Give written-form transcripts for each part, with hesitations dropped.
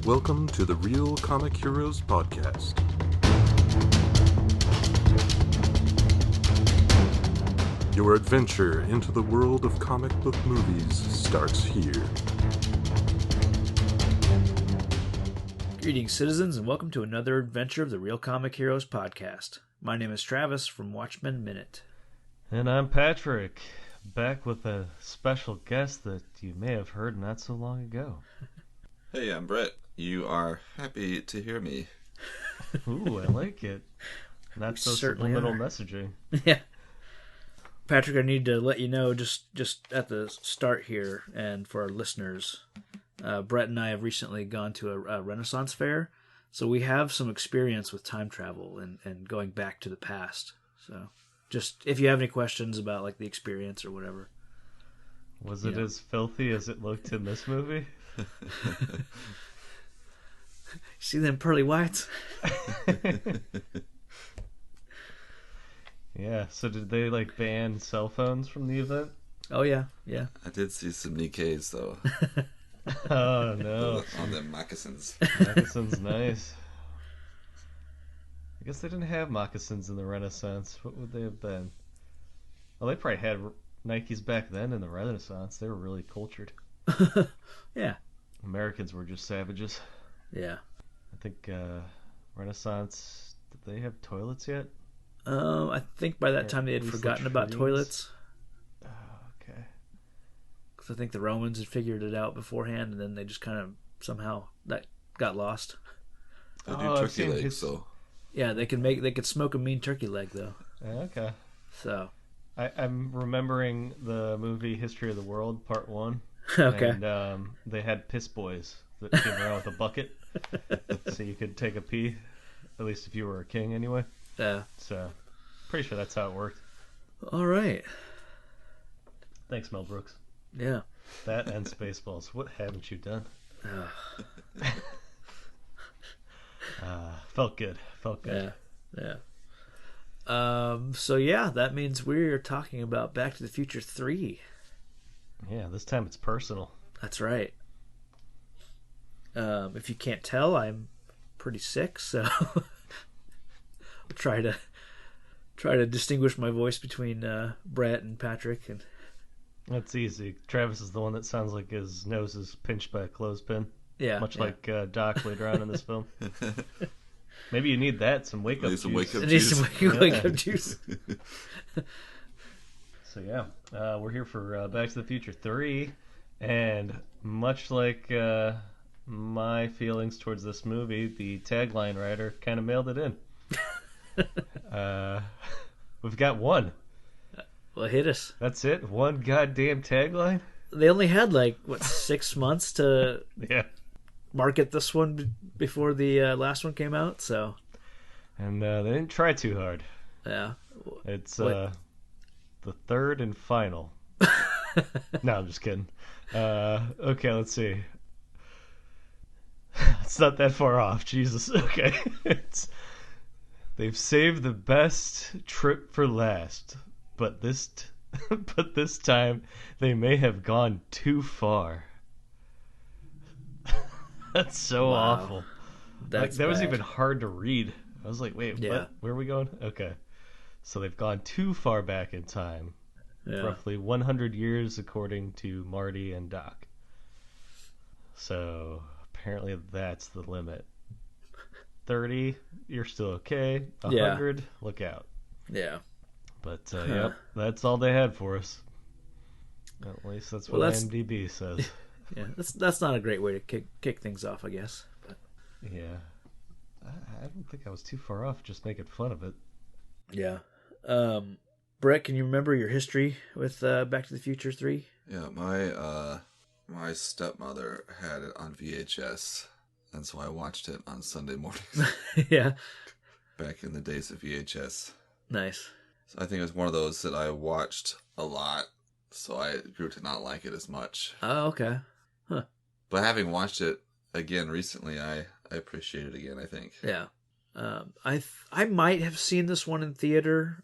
Welcome to the Real Comic Heroes Podcast. Your adventure into the world of comic book movies starts here. Greetings, citizens, and welcome to another adventure of the Real Comic Heroes Podcast. My name is Travis from Watchmen Minute. And I'm Patrick, back with a special guest that you may have heard not so long ago. Hey, I'm Brett. You are happy to hear me. Ooh, I like it. Not so subliminal messaging. Yeah. Patrick, I need to let you know, just at the start here, and for our listeners, Brett and I have recently gone to a Renaissance fair, so we have some experience with time travel and going back to the past. So, just if you have any questions about like the experience or whatever. Was it as filthy as it looked in this movie? See them pearly whites? Yeah, so did they like ban cell phones from the event? Oh yeah. I did see some Nikkeis though. Oh no. On the moccasins. Moccasins, nice. I guess they didn't have moccasins in the Renaissance. What would they have been? Well, they probably had Nikes back then in the Renaissance. They were really cultured. Yeah. Americans were just savages. Yeah. I think Renaissance, did they have toilets yet? I think by that time they had forgotten about toilets. Oh, okay. Because I think the Romans had figured it out beforehand, and then they just kind of somehow that got lost. I do turkey legs, so yeah, they could smoke a mean turkey leg though. Okay. So I'm remembering the movie History of the World Part 1. Okay. And they had piss boys that came around with a bucket, so you could take a pee. At least if you were a king, anyway. Yeah. So, pretty sure that's how it worked. All right. Thanks, Mel Brooks. Yeah. That and Spaceballs. What haven't you done? Felt good. Yeah. So yeah, that means we're talking about Back to the Future 3. Yeah, this time it's personal. That's right. If you can't tell, I'm pretty sick, so I'll try to distinguish my voice between Brett and Patrick. And that's easy. Travis is the one that sounds like his nose is pinched by a clothespin. Yeah, much like Doc later on in this film. Maybe you need that, some wake-up juice. Some wake-up juice. So yeah, we're here for Back to the Future 3, and much like my feelings towards this movie, the tagline writer kind of mailed it in. We've got one. Well, hit us. That's it? One goddamn tagline? They only had 6 months to market this one before the last one came out, so. And they didn't try too hard. Yeah. It's the third and final. No, I'm just kidding. Okay, let's see. It's not that far off. Jesus. Okay. They've saved the best trip for last, but this time they may have gone too far. That's so awful. That was even hard to read. I was like, wait, what? Where are we going? Okay. So they've gone too far back in time. Yeah. Roughly 100 years according to Marty and Doc. So apparently that's the limit. 30, you're still okay. 100, look out. Yeah. But yep, that's all they had for us. At least that's what IMDb says. Yeah, that's not a great way to kick things off, I guess. But. Yeah. I don't think I was too far off just making fun of it. Yeah. Brett, can you remember your history with Back to the Future 3? Yeah, my stepmother had it on VHS, and so I watched it on Sunday mornings. Yeah. Back in the days of VHS. Nice. So I think it was one of those that I watched a lot, so I grew to not like it as much. Oh, okay. Huh. But having watched it again recently, I appreciate it again, I think. Yeah. I might have seen this one in theater.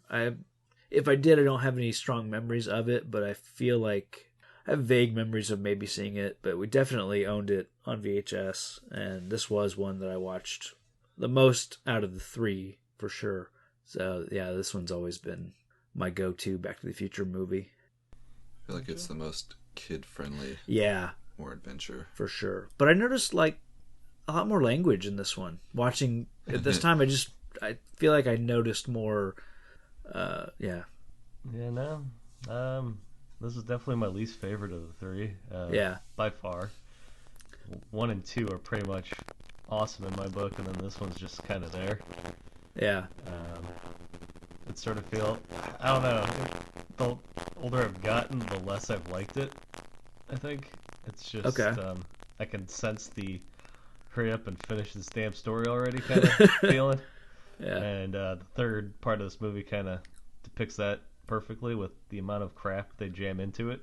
If I did, I don't have any strong memories of it, but I feel like I have vague memories of maybe seeing it, but we definitely owned it on VHS, and this was one that I watched the most out of the three, for sure. So, yeah, this one's always been my go-to Back to the Future movie. I feel like it's the most kid-friendly. Yeah. More adventure. For sure. But I noticed, like, a lot more language in this one. Watching it this time, I feel like I noticed more, yeah. Yeah, no. This is definitely my least favorite of the three. Yeah. By far. 1 and 2 are pretty much awesome in my book, and then this one's just kind of there. Yeah. It sort of feel, I don't know, the older I've gotten, the less I've liked it, I think. It's just, okay. I can sense the hurry up and finish this damn story already kind of feeling. Yeah. And the third part of this movie kind of depicts that perfectly with the amount of crap they jam into it.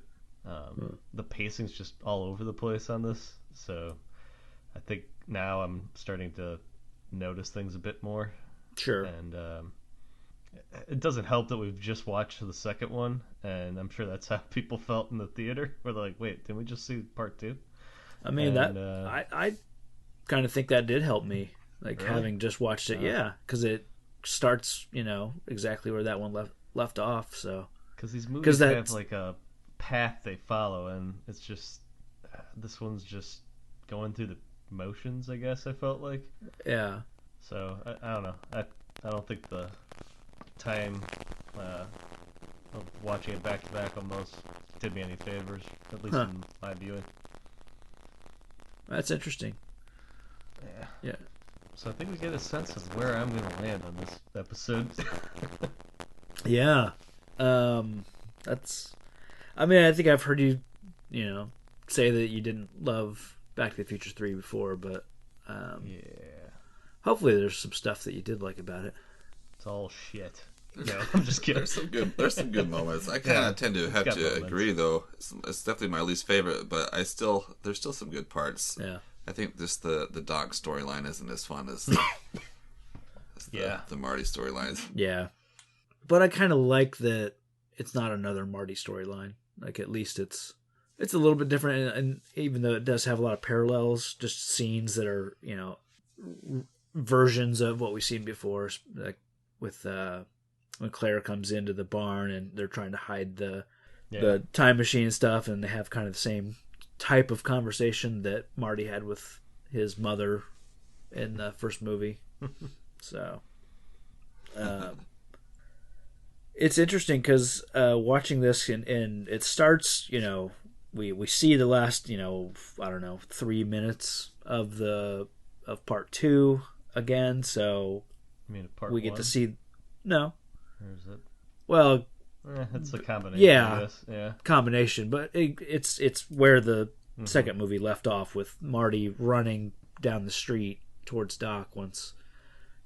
The pacing's just all over the place on this, so I think now I'm starting to notice things a bit more. Sure. And it doesn't help that we've just watched the second one, and I'm sure that's how people felt in the theater. Where they're like, wait, didn't we just see part 2? I mean, I kind of think that did help me, like, really? Having just watched it. Yeah, because it starts, exactly where that one left off. So because these movies have like a path they follow, and it's just this one's just going through the motions, I guess I felt like. Yeah. So I don't know. I don't think the time of watching it back to back almost did me any favors, at least in my viewing. That's interesting. Yeah. Yeah. So I think we get a sense of where I'm going to land on this episode. Yeah. That's. I mean, I think I've heard you, say that you didn't love Back to the Future 3 before, but yeah. Hopefully there's some stuff that you did like about it. It's all shit. No, I'm just kidding. There's some good moments. I kind of tend to have to agree, though. It's definitely my least favorite, but there's still some good parts. Yeah. I think just the Doc storyline isn't as fun as the Marty storylines. Yeah. But I kind of like that it's not another Marty storyline. Like, at least it's a little bit different, and even though it does have a lot of parallels, just scenes that are, versions of what we've seen before, like with when Claire comes into the barn and they're trying to hide the time machine stuff, and they have kind of the same type of conversation that Marty had with his mother in the first movie. So it's interesting because watching this and it starts, we see the last 3 minutes of part 2 again, so you mean part we get 1? to see no. Or is it? Well, it's a combination. Yeah, I guess. Yeah, combination, but it's where the second movie left off, with Marty running down the street towards Doc once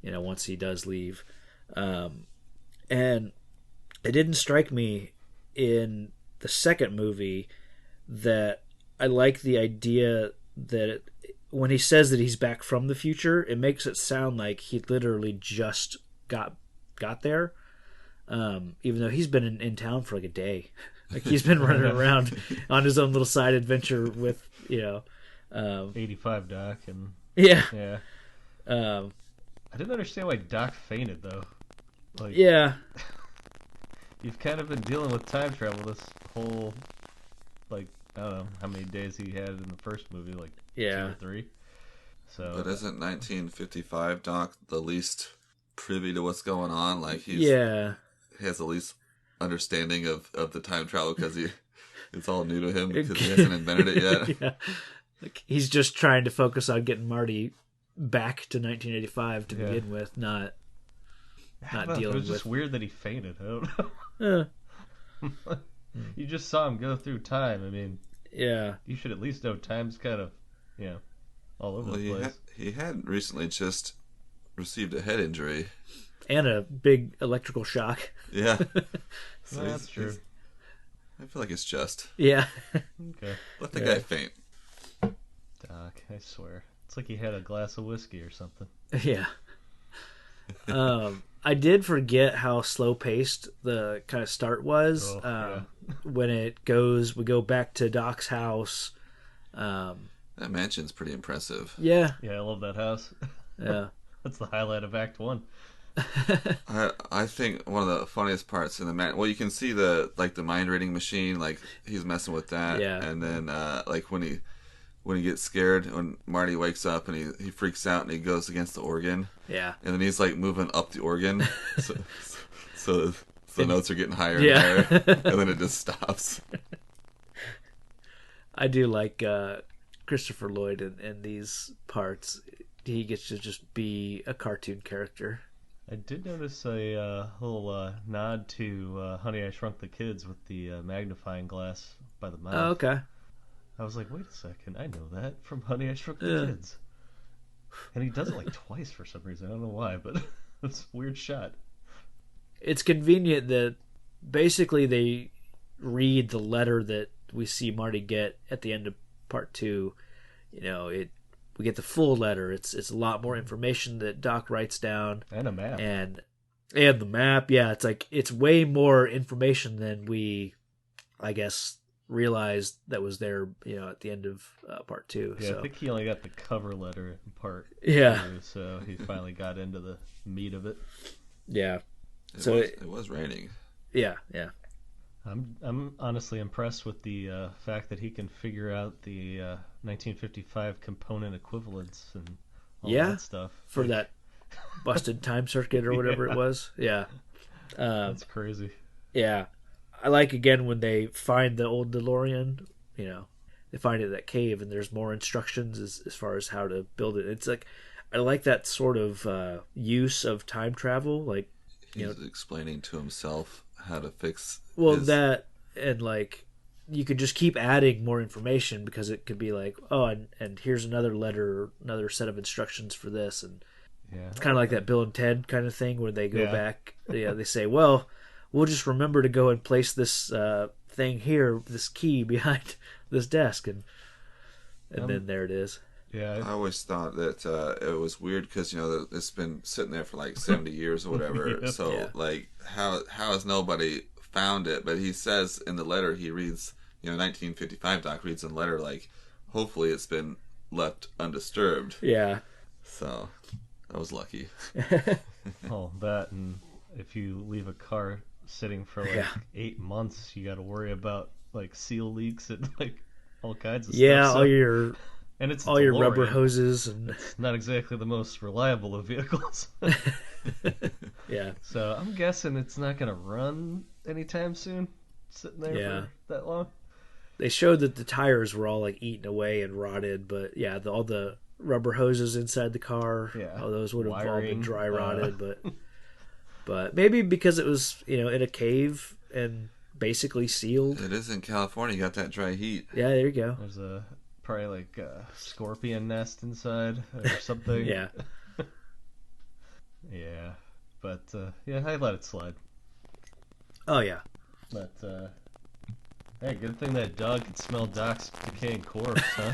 he does leave, and it didn't strike me in the second movie that I like the idea that when he says that he's back from the future, it makes it sound like he literally just got there, even though he's been in town for like a day. Like, he's been running around on his own little side adventure with 85 Doc and yeah. I didn't understand why Doc fainted though. Like, yeah. You've kind of been dealing with time travel this whole, like, I don't know how many days he had in the first movie, like 2 or 3. So, but isn't 1955 Doc the least privy to what's going on? Like, he has the least understanding of the time travel because it's all new to him because he hasn't invented it yet. Yeah. Like, he's just trying to focus on getting Marty back to 1985 to begin with, not dealing with. It was just weird that he fainted. I don't know. You just saw him go through time. I mean, you should at least know time's kind of, all over the place. He had recently just received a head injury. And a big electrical shock. Yeah. So that's true. I feel like it's just. Yeah. Okay. Let the guy faint. Doc, I swear. It's like he had a glass of whiskey or something. Yeah. I did forget how slow paced the kind of start was. When we go back to Doc's house. That mansion's pretty impressive. Yeah. Yeah, I love that house. Yeah. That's the highlight of Act 1. I think one of the funniest parts in the well, you can see the mind reading machine, like he's messing with that, and then like when he gets scared, when Marty wakes up and he freaks out and he goes against the organ, and then he's like moving up the organ, so the notes are getting higher and higher, and then it just stops. I do like Christopher Lloyd in these parts. He gets to just be a cartoon character. I did notice a little nod to Honey, I Shrunk the Kids with the magnifying glass by the mouth. Oh, okay. I was like, wait a second, I know that from Honey, I Shrunk the Kids. And he does it like twice for some reason. I don't know why, but it's a weird shot. It's convenient that basically they read the letter that we see Marty get at the end of part 2. We get the full letter. It's a lot more information that Doc writes down. And a map. And the map, yeah. It's way more information than we, I guess, realized that was there, at the end of part 2. Yeah, so. I think he only got the cover letter in part 2, so he finally got into the meat of it. Yeah. It was raining. Yeah. I'm honestly impressed with the fact that he can figure out the 1955 component equivalents and all that stuff. For that busted time circuit or whatever it was. Yeah. That's crazy. Yeah. I like, again, when they find the old DeLorean, they find it in that cave and there's more instructions as far as how to build it. It's like, I like that sort of use of time travel. Like, he's explaining to himself how to fix that, and like you could just keep adding more information because it could be like, and here's another letter, another set of instructions for this, and it's kind of like that Bill and Ted kind of thing where they go back. They say, well, we'll just remember to go and place this thing here, this key behind this desk, and then there it is. Yeah, I always thought that it was weird because it's been sitting there for like 70 years or whatever. Like, how has nobody found it? But he says in the letter he reads, 1955. Doc reads in the letter like, hopefully it's been left undisturbed. Yeah. So I was lucky. That, and if you leave a car sitting for like 8 months, you got to worry about like seal leaks and like all kinds of stuff. Yeah, all your. And it's all your rubber hoses, and it's not exactly the most reliable of vehicles. Yeah. So I'm guessing it's not going to run anytime soon, sitting there for that long. They showed that the tires were all like eaten away and rotted, but all the rubber hoses inside the car, all those would have all been dry rotted, but maybe because it was in a cave and basically sealed. It is in California. You got that dry heat. Yeah, there you go. There's probably like a scorpion nest inside or something. Yeah. Yeah. But I let it slide. Oh yeah. But hey, good thing that dog could smell Doc's decaying corpse, huh?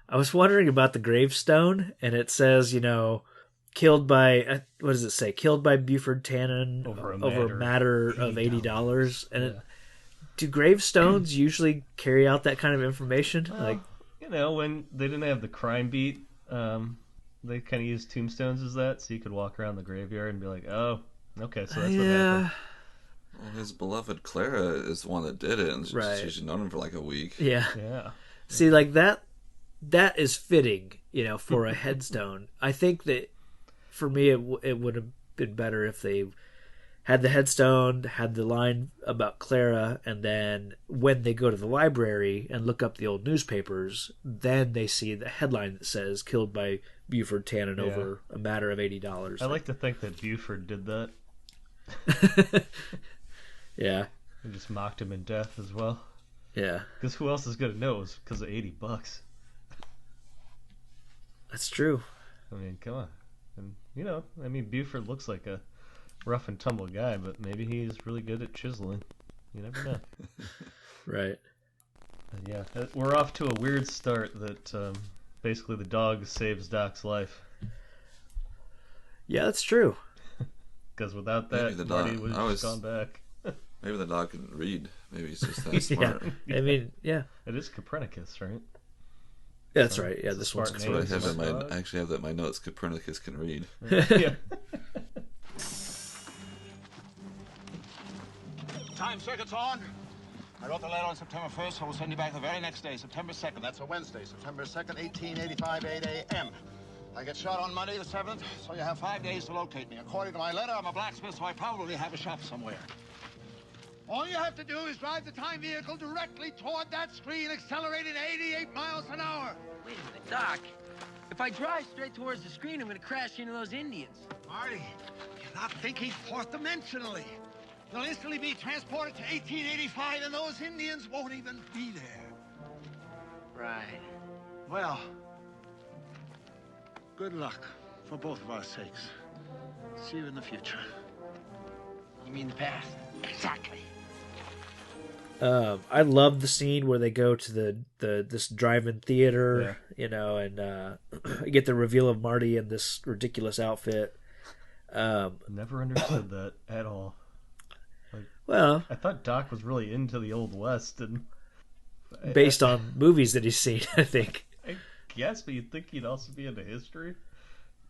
I was wondering about the gravestone, and it says, killed by what does it say? Killed by Buford Tannen over a matter of $80, and do gravestones usually carry out that kind of information? When they didn't have the crime beat, they kind of used tombstones as that, so you could walk around the graveyard and be like, oh, okay, so that's what happened. Well, his beloved Clara is the one that did it, and she's known him for like a week. Yeah. See, like that is fitting, for a headstone. I think that for me, it would have been better if they had the headstone, had the line about Clara, and then when they go to the library and look up the old newspapers, then they see the headline that says killed by Buford Tannen over a matter of $80. I like to think that Buford did that. Yeah. And just mocked him in death as well. Yeah. Because who else is going to know? It was because of $80. That's true. I mean, come on. And, Buford looks like a rough and tumble guy, but maybe he's really good at chiseling. You never know. Right. We're off to a weird start that basically the dog saves Doc's life. Yeah, that's true. Because without that, Marty would have just gone back. Maybe the dog can read. Maybe he's just that smart. I mean, yeah. It is Copernicus, right? Yeah, that's right. Yeah, this one's that's what I have I actually have that in my notes. Copernicus can read. Yeah. Time circuit's on. I wrote the letter on September 1st, so we'll send you back the very next day, September 2nd. That's a Wednesday, September 2nd, 1885, 8 a.m. I get shot on Monday the 7th, so you have 5 days to locate me. According to my letter, I'm a blacksmith, so I probably have a shop somewhere. All you have to do is drive the time vehicle directly toward that screen, accelerating 88 miles an hour. Wait a minute, Doc. If I drive straight towards the screen, I'm going to crash into those Indians. Marty, you're not thinking fourth dimensionally. You'll instantly be transported to 1885, and those Indians won't even be there. Right. Well, good luck for both of our sakes. See you in the future. You mean the past? Exactly. I love the scene where they go to this drive-in theater, and get the reveal of Marty in this ridiculous outfit. Never understood that at all. Well, I thought Doc was really into the Old West, and based on movies that he's seen, I think. I guess, but you'd think he'd also be into history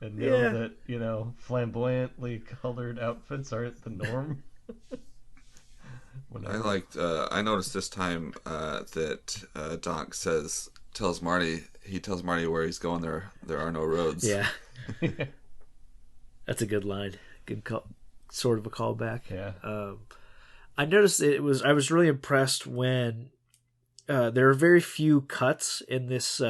and know that flamboyantly colored outfits aren't the norm. I noticed this time that Doc tells Marty where he's going. There are no roads. Yeah, that's a good line. Good call, sort of a callback. Yeah. I noticed I was really impressed when there are very few cuts in this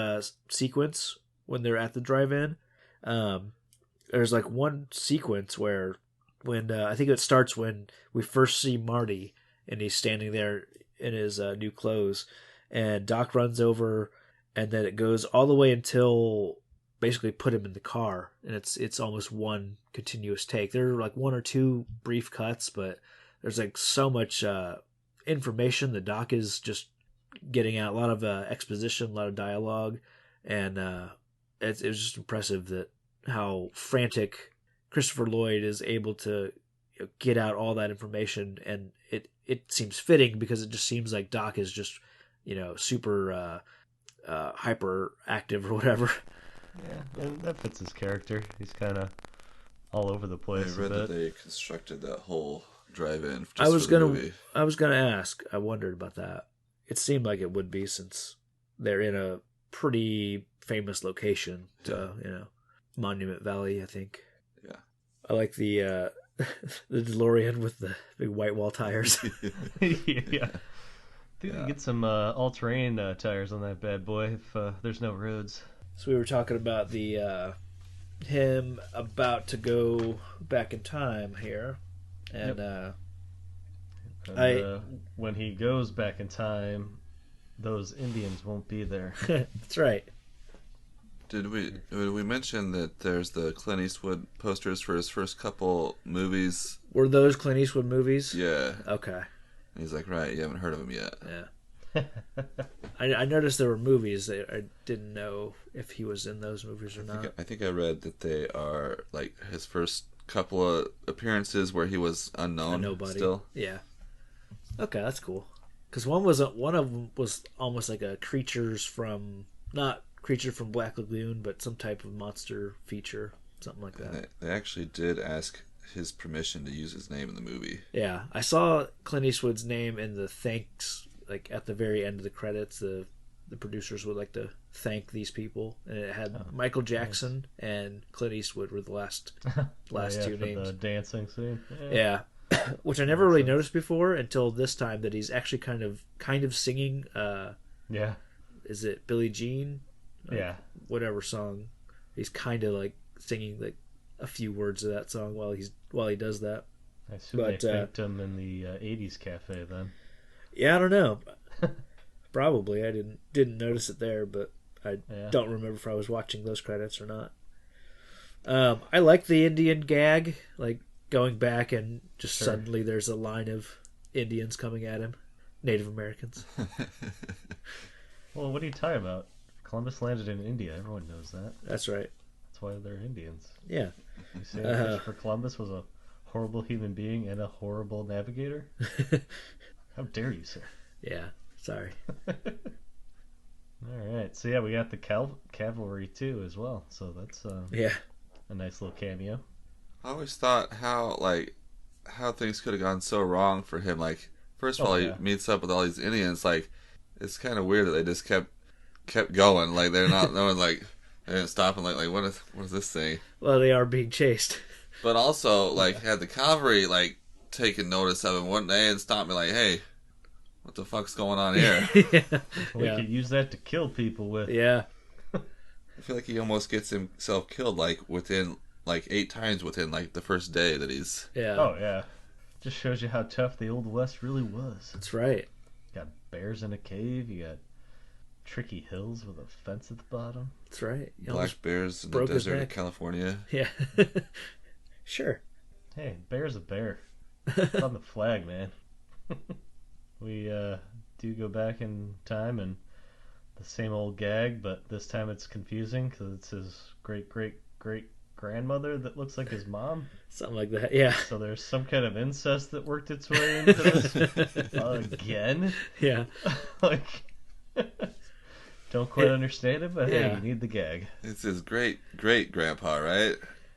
sequence when they're at the drive-in. There's like one sequence where when I think it starts when we first see Marty and he's standing there in his new clothes, and Doc runs over, and then it goes all the way until basically put him in the car, and it's almost one continuous take. There are like one or two brief cuts, but there's like so much information the Doc is just getting out, a lot of exposition, a lot of dialogue, and it was just impressive that how frantic Christopher Lloyd is able to get out all that information, and it seems fitting because it just seems like Doc is just super hyper active or whatever. Yeah, and that fits his character. He's kind of all over the place. I read that they constructed that whole drive-in. I was gonna ask. I wondered about that. It seemed like it would be, since they're in a pretty famous location. Monument Valley, I think. Yeah. I like the DeLorean with the big white wall tires. Yeah. You get some all-terrain tires on that bad boy if there's no roads. So we were talking about him about to go back in time here, and when he goes back in time, those Indians won't be there. That's right. Did we mention that there's the Clint Eastwood posters for his first couple movies? Were those Clint Eastwood movies? Yeah. Okay. And he's like, right, you haven't heard of him yet. Yeah. I noticed there were movies. I didn't know if he was in those movies or not. I think I read that they are like his first couple of appearances where he was unknown. Nobody. Still. Yeah. Okay, that's cool. Because one of them was almost like a not creature from Black Lagoon, but some type of monster feature, something like that. They actually did ask his permission to use his name in the movie. Yeah, I saw Clint Eastwood's name in the thanks, like at the very end of the credits. The producers would like to thank these people, and it had Michael Jackson and Clint Eastwood were the last two names. The dancing scene. Yeah. Which I never really noticed before until this time, that he's actually kind of singing. Is it Billie Jean? Whatever song, he's kind of like singing like a few words of that song while he does that. I assume they thanked him in the 80s cafe then. Yeah, I don't know. Probably. I didn't notice it there, but I don't remember if I was watching those credits or not. I like the Indian gag, like going back and just suddenly there's a line of Indians coming at him, Native Americans. Well, what are you talking about? Columbus landed in India. Everyone knows that. That's right. That's why they're Indians. Yeah. You say Christopher Columbus was a horrible human being and a horrible navigator? How dare you, sir? Yeah, sorry. Alright, so yeah, we got the cavalry too as well. So that's a nice little cameo. I always thought how things could have gone so wrong for him. Like, first of all, he meets up with all these Indians. Like, it's kind of weird that they just kept going. Like, they're not, no one, like, they didn't stop and like what is this thing? Well, they are being chased. But also, like, had the cavalry, like, taken notice of him one day and stopped me, like, hey, what the fuck's going on here? We could use that to kill people with. Yeah. I feel like he almost gets himself killed, like, within, like, 8 times within, like, the first day that he's... Yeah. Oh, yeah. Just shows you how tough the Old West really was. That's right. You got bears in a cave, you got tricky hills with a fence at the bottom. That's right. Black bears in the desert of California. Yeah. Sure. Hey, bear's a bear. It's on the flag, man. We do go back in time and the same old gag, but this time it's confusing because it's his great-great-great-grandmother that looks like his mom. Something like that, yeah. So there's some kind of incest that worked its way into this. Again? Yeah. Like, don't quite understand it, but hey, you need the gag. It's his great-great-grandpa, right?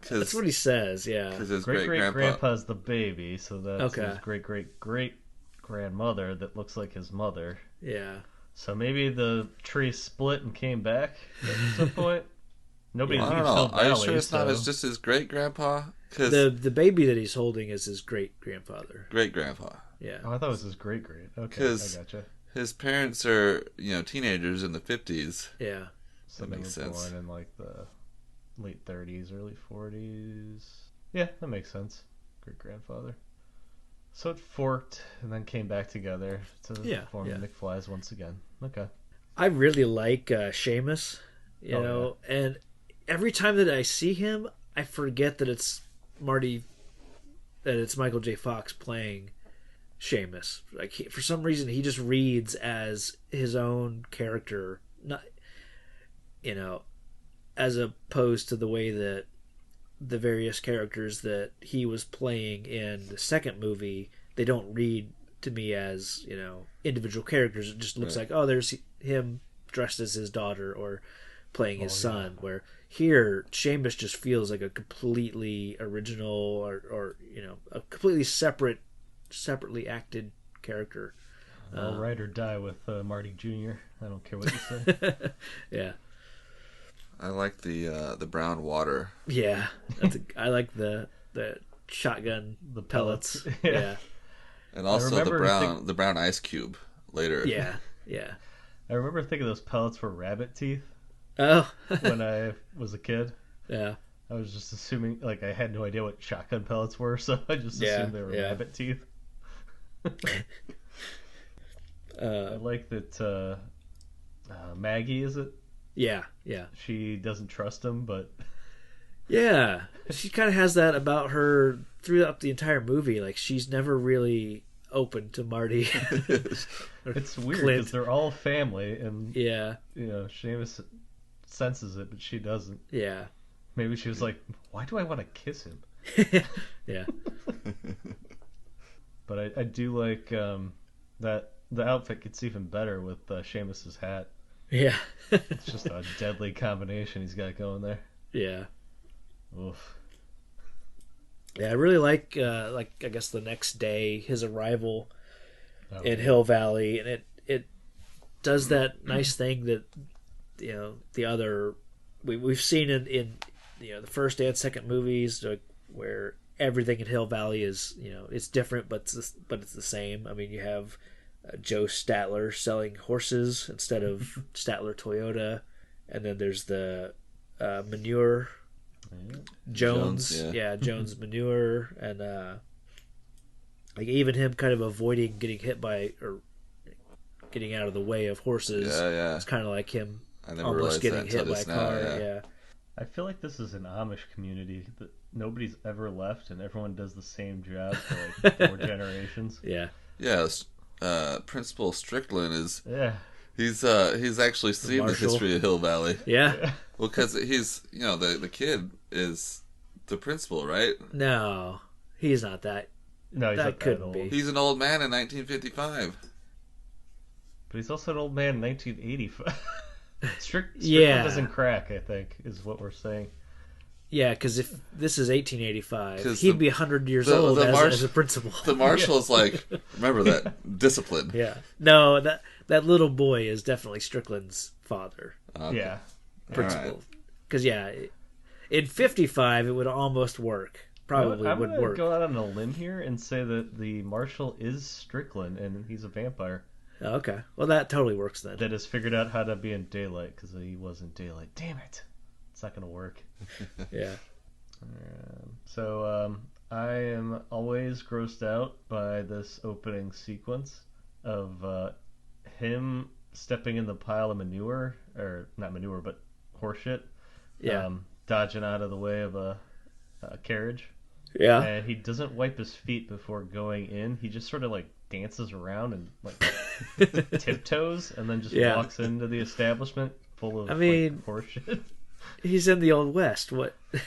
That's what he says, yeah. Because his great-great-grandpa's the baby, so that's okay. his great-great-great-grandmother that looks like his mother. Yeah. So maybe the tree split and came back at some point. Nobody leaves Hill Valley. Are you sure it's not just his great-grandpa? Cause the baby that he's holding is his great-grandfather. Great-grandpa. Yeah. Oh, I thought it was his great-great. Okay, I gotcha. His parents are, teenagers in the 50s. Yeah. So that makes sense. Born in like the late 30s, early 40s. Yeah, that makes sense. Great-grandfather. So it forked and then came back together to form the McFlys once again. Okay. I really like Seamus, you know, and every time that I see him, I forget that it's Marty, that it's Michael J. Fox playing Seamus. Like, for some reason, he just reads as his own character, not, as opposed to the way that the various characters that he was playing in the second movie, they don't read to me as, individual characters. It just looks like, oh, there's him dressed as his daughter or playing his son, where here Seamus just feels like a completely original or a completely separately acted character. I'll ride or die with Marty Jr. I don't care what you say. Yeah. I like the brown water. Yeah, I like the shotgun, the pellets. Yeah. And also the brown ice cube later. Yeah. I remember thinking those pellets were rabbit teeth. Oh. When I was a kid. Yeah. I was just assuming, like, I had no idea what shotgun pellets were, so I just assumed they were rabbit teeth. I like that Maggie, is it? Yeah. She doesn't trust him, but... Yeah. She kind of has that about her throughout the entire movie. Like, she's never really open to Marty. It's weird, because they're all family, and... Yeah. Seamus senses it, but she doesn't. Yeah. Maybe she was like, why do I want to kiss him? Yeah. But I do like that the outfit gets even better with Seamus's hat. Yeah. It's just a deadly combination he's got going there. Yeah. Oof. Yeah, I really like I guess the next day, his arrival in Hill Valley, and it does that nice thing that the other we've seen in the first and second movies, where everything in Hill Valley is it's different, but it's the same. I mean, you have Joe Statler selling horses instead of Statler Toyota, and then there's the manure Jones Jones manure, and like even him kind of avoiding getting hit by or getting out of the way of horses. It's kind of like him almost getting hit by a car. Yeah. I feel like this is an Amish community that nobody's ever left, and everyone does the same job for like 4 generations. Yeah. Yes. Principal Strickland is He's actually seen the history of Hill Valley. Yeah. Well, because he's, the kid is the principal, right? No, he's not that. No, he's not couldn't that old. be. He's an old man in 1955. But he's also an old man in 1985. Strickland doesn't crack, I think, is what we're saying. Yeah, because if this is 1885, he'd be 100 years old as a principal. The marshal's like, remember that, discipline. Yeah. No, that little boy is definitely Strickland's father. Okay. Yeah. Principal. Because, in 55, it would almost work. Probably would work. I'm going to go out on a limb here and say that the marshal is Strickland, and he's a vampire. Oh, okay. Well, that totally works then. That has figured out how to be in daylight, because he was in daylight. Damn it. It's not going to work. Yeah. So I am always grossed out by this opening sequence of him stepping in the pile of manure, or not manure, but horseshit. Yeah. Dodging out of the way of a carriage. Yeah. And he doesn't wipe his feet before going in. He just sort of like dances around and like tiptoes, and then just walks into the establishment full of horseshit. He's in the Old West. What? I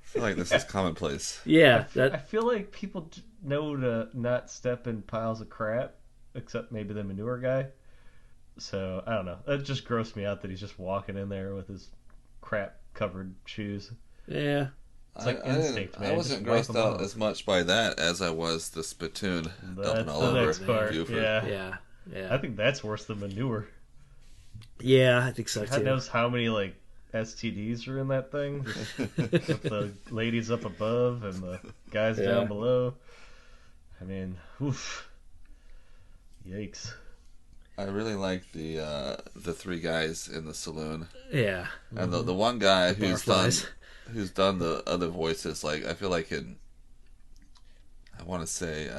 feel like this is commonplace. Yeah. I feel like people know to not step in piles of crap, except maybe the manure guy. So, I don't know. It just grossed me out that he's just walking in there with his crap-covered shoes. Yeah. It's like instinct, man. I wasn't grossed out as much by that as I was the spittoon dumping all over Buford. Yeah. I think that's worse than manure. Yeah, I think so, too. God knows how many, like, STDs are in that thing. With the ladies up above and the guys down below. I mean, oof. Yikes. I really like the three guys in the saloon. Yeah. And the one guy who's done the other voices, like I feel like I want to say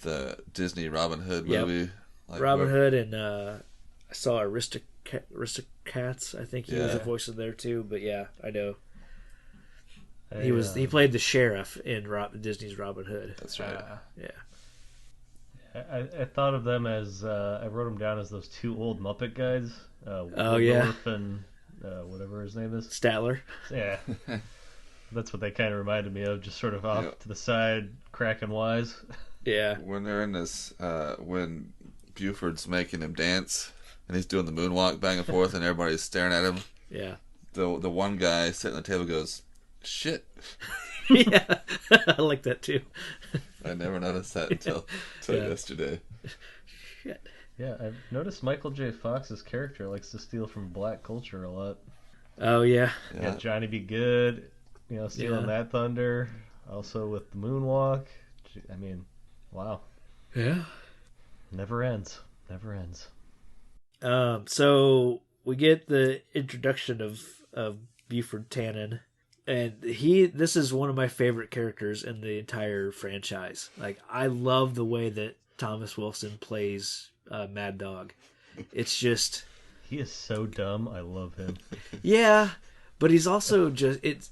the Disney Robin Hood movie. Like Robin Hood, and I saw Aristocats. I think he was a voice in there too. But yeah, I know. He played the sheriff in Disney's Robin Hood. That's right. Yeah. I thought of them as I wrote them down as those two old Muppet guys. Wolf and whatever his name is, Statler. Yeah, that's what they kind of reminded me of. Just sort of off to the side, cracking wise. Yeah. When they're in this, when Buford's making him dance and he's doing the moonwalk back and forth, and everybody's staring at him. Yeah. The one guy sitting at the table goes, "Shit." Yeah, I like that too. I never noticed that until yesterday. Shit. Yeah, I've noticed Michael J. Fox's character likes to steal from black culture a lot. Oh yeah. Yeah, Johnny Be Good, stealing that thunder. Also with the moonwalk. I mean, wow. Yeah. Never ends. Never ends. So we get the introduction of Buford Tannen. And this is one of my favorite characters in the entire franchise. Like, I love the way that Thomas Wilson plays Mad Dog. It's just... He is so dumb. I love him. Yeah, but he's also just... And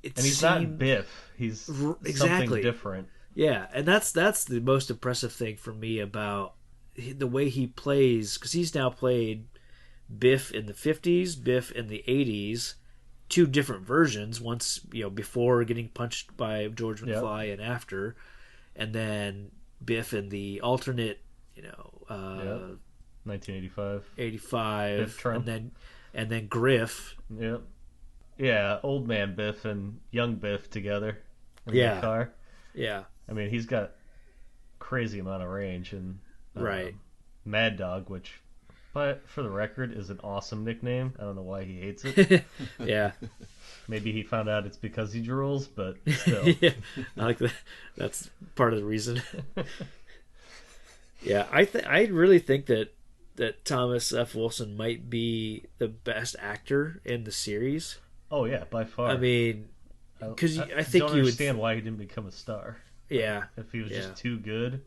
he's not Biff. He's something different. Yeah, and that's the most impressive thing for me about the way he plays, because he's now played Biff in the 50s, Biff in the 80s, two different versions, once before getting punched by George McFly and after, and then Biff in the alternate 1985 Biff Trump. and then Griff, old man Biff and young Biff together in the car. I mean, he's got crazy amount of range, and Mad Dog, which, but for the record, is an awesome nickname. I don't know why he hates it. Yeah. Maybe he found out it's because he drools, but still. Yeah, I like that. That's part of the reason. Yeah, I really think that Thomas F. Wilson might be the best actor in the series. Oh yeah, by far. I mean, because I think don't understand why he didn't become a star. Yeah. If he was just too good.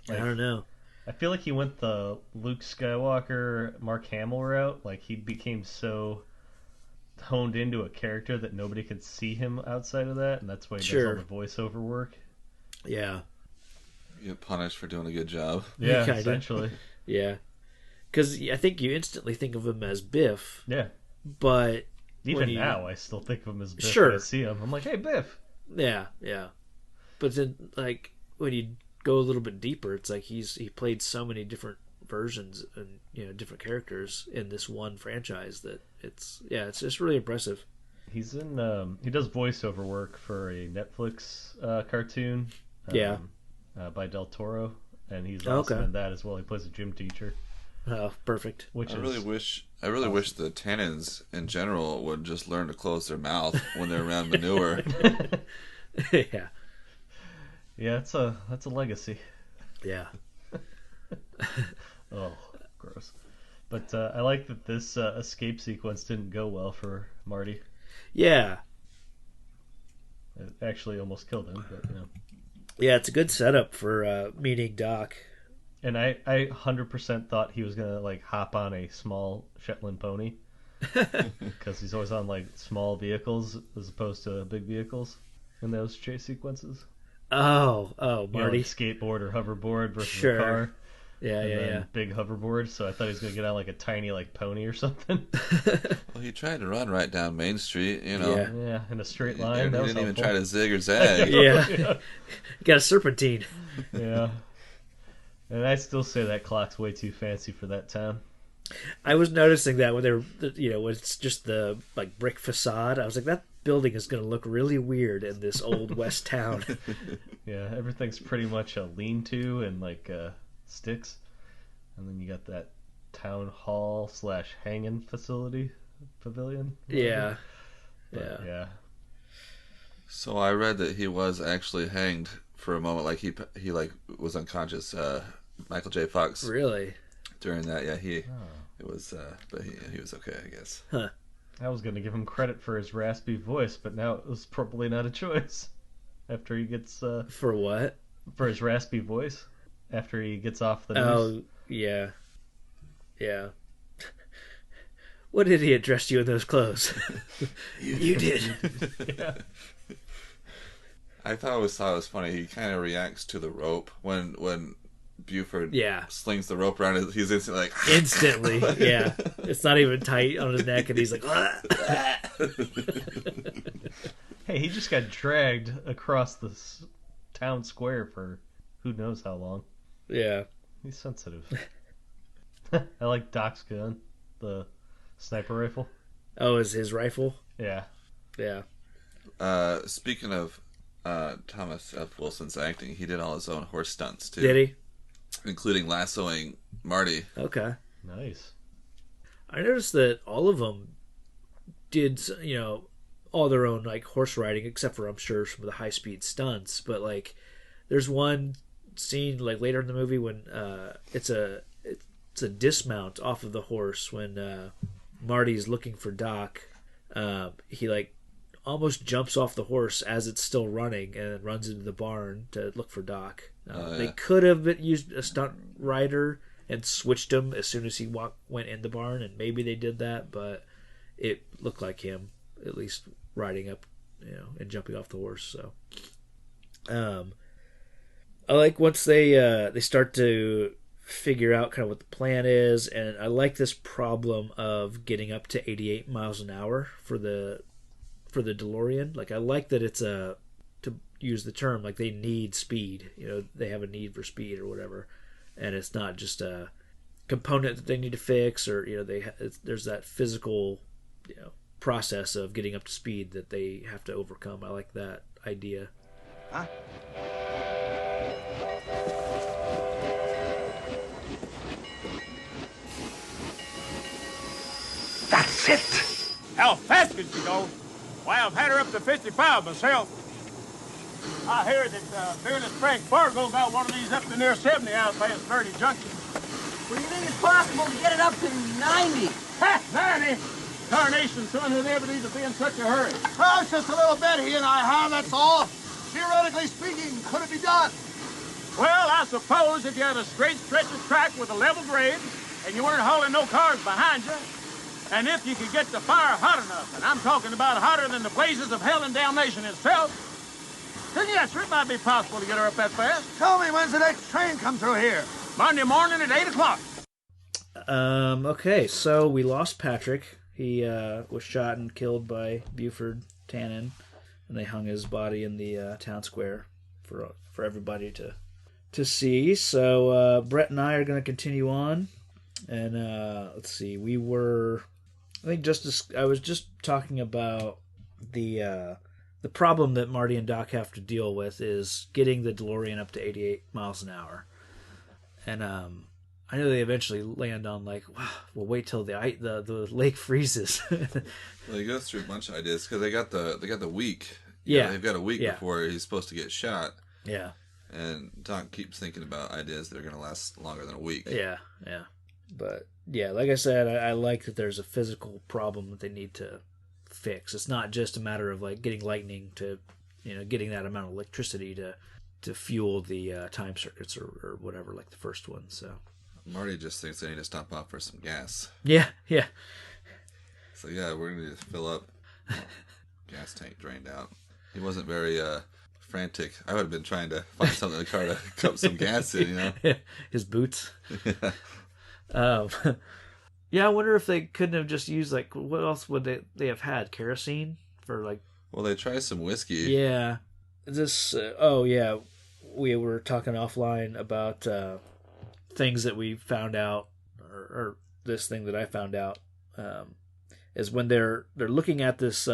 Like, I don't know. I feel like he went the Luke Skywalker, Mark Hamill route. Like, he became so honed into a character that nobody could see him outside of that, and that's why he does all the voiceover work. Yeah. You get punished for doing a good job. Yeah, essentially. Yeah. Because I think you instantly think of him as Biff. Yeah. But even now, I still think of him as Biff. Sure. When I see him, I'm like, hey, Biff. Yeah. But then, like, when you go a little bit deeper, it's like he played so many different versions and different characters in this one franchise that it's just really impressive. He's in he does voiceover work for a Netflix cartoon by Del Toro, and he's awesome in that as well. He plays a gym teacher. Oh, perfect. I really wish the Tannens in general would just learn to close their mouth when they're around manure. Yeah, that's a legacy. Yeah. Oh, gross. But I like that this escape sequence didn't go well for Marty. Yeah. It actually almost killed him, but Yeah, it's a good setup for meeting Doc. And I 100% thought he was gonna like hop on a small Shetland pony because he's always on like small vehicles as opposed to big vehicles in those chase sequences. Oh, Marty, like skateboard or hoverboard versus a car. Yeah. Big hoverboard. So I thought he was gonna get on like a tiny like pony or something. Well, he tried to run right down Main Street, Yeah, in a straight line. He didn't helpful. Even try to zig or zag. Yeah. Got a serpentine. Yeah. And I still say that clock's way too fancy for that town. I was noticing that when they're, when it's just the like brick facade. I was like, that building is going to look really weird in this old West town. Yeah, everything's pretty much a lean-to and like sticks, and then you got that town hall / hanging pavilion. Yeah. Yeah. So I read that he was actually hanged for a moment, like he was unconscious. Michael J. Fox. Really? During that, yeah, it was, but he was okay, I guess. Huh. I was going to give him credit for his raspy voice, but now it was probably not a choice. After he gets for what? For his raspy voice. After he gets off the news. Oh, yeah. What idiot dressed you in those clothes? You did. Yeah. I thought it was funny. He kind of reacts to the rope when Buford slings the rope around. He's instantly like yeah. It's not even tight on his neck, and he's like, Hey, he just got dragged across the town square for who knows how long. Yeah, he's sensitive. I like Doc's gun, the sniper rifle. Oh, is his rifle? Yeah. Speaking of Thomas F. Wilson's acting, he did all his own horse stunts too. Did he? Including lassoing Marty. Okay. Nice. I noticed that all of them did, all their own like horse riding, except for I'm sure some of the high speed stunts. But like, there's one scene like later in the movie when it's a dismount off of the horse when Marty's looking for Doc. He like almost jumps off the horse as it's still running and then runs into the barn to look for Doc. They could have used a stunt rider and switched him as soon as he went in the barn, and maybe they did that, but it looked like him at least riding up, and jumping off the horse. So, I like once they start to figure out kind of what the plan is, and I like this problem of getting up to 88 miles an hour for the DeLorean. Like, I like that it's to use the term, like they need speed. They have a need for speed or whatever, and it's not just a component that they need to fix, or there's that physical process of getting up to speed that they have to overcome. I like that idea. Huh? That's it! How fast can she go? Why, I've had her up to 55 myself. I hear that fearless Frank Fargo got one of these up to near 70 out past 30 Junction. Well, you think it's possible to get it up to 90? Ha! 90? Tarnation, son, who never needs to be in such a hurry. Oh, it's just a little bit he and I have, that's all. Theoretically speaking, could it be done? Well, I suppose if you had a straight stretch of track with a level grade, and you weren't hauling no cars behind you, and if you could get the fire hot enough, and I'm talking about hotter than the blazes of hell and damnation itself, then yes, it might be possible to get her up that fast. Tell me, when's the next train come through here? Monday morning at 8 o'clock. Okay, so we lost Patrick. He was shot and killed by Buford Tannen, and they hung his body in the town square for everybody to see. So Brett and I are going to continue on, and let's see. I was just talking about the problem that Marty and Doc have to deal with is getting the DeLorean up to 88 miles an hour, and I know they eventually land on like, wow, we'll wait till the lake freezes. Well, he goes through a bunch of ideas because they got the week. They've got a week before he's supposed to get shot. Yeah. And Doc keeps thinking about ideas that are going to last longer than a week. Yeah. But yeah, like I said, I like that there's a physical problem that they need to fix. It's not just a matter of like getting lightning to, getting that amount of electricity to fuel the time circuits or whatever, like the first one. So. Marty just thinks they need to stop off for some gas. Yeah. So yeah, we're going to fill up. Gas tank drained out. He wasn't very frantic. I would have been trying to find something in the car to cup some gas in, His boots. Yeah, I wonder if they couldn't have just used, like, what else would they have had? Kerosene? For, like... Well, they tried some whiskey. Yeah. We were talking offline about things that we found out, or this thing that I found out, is when they're looking at this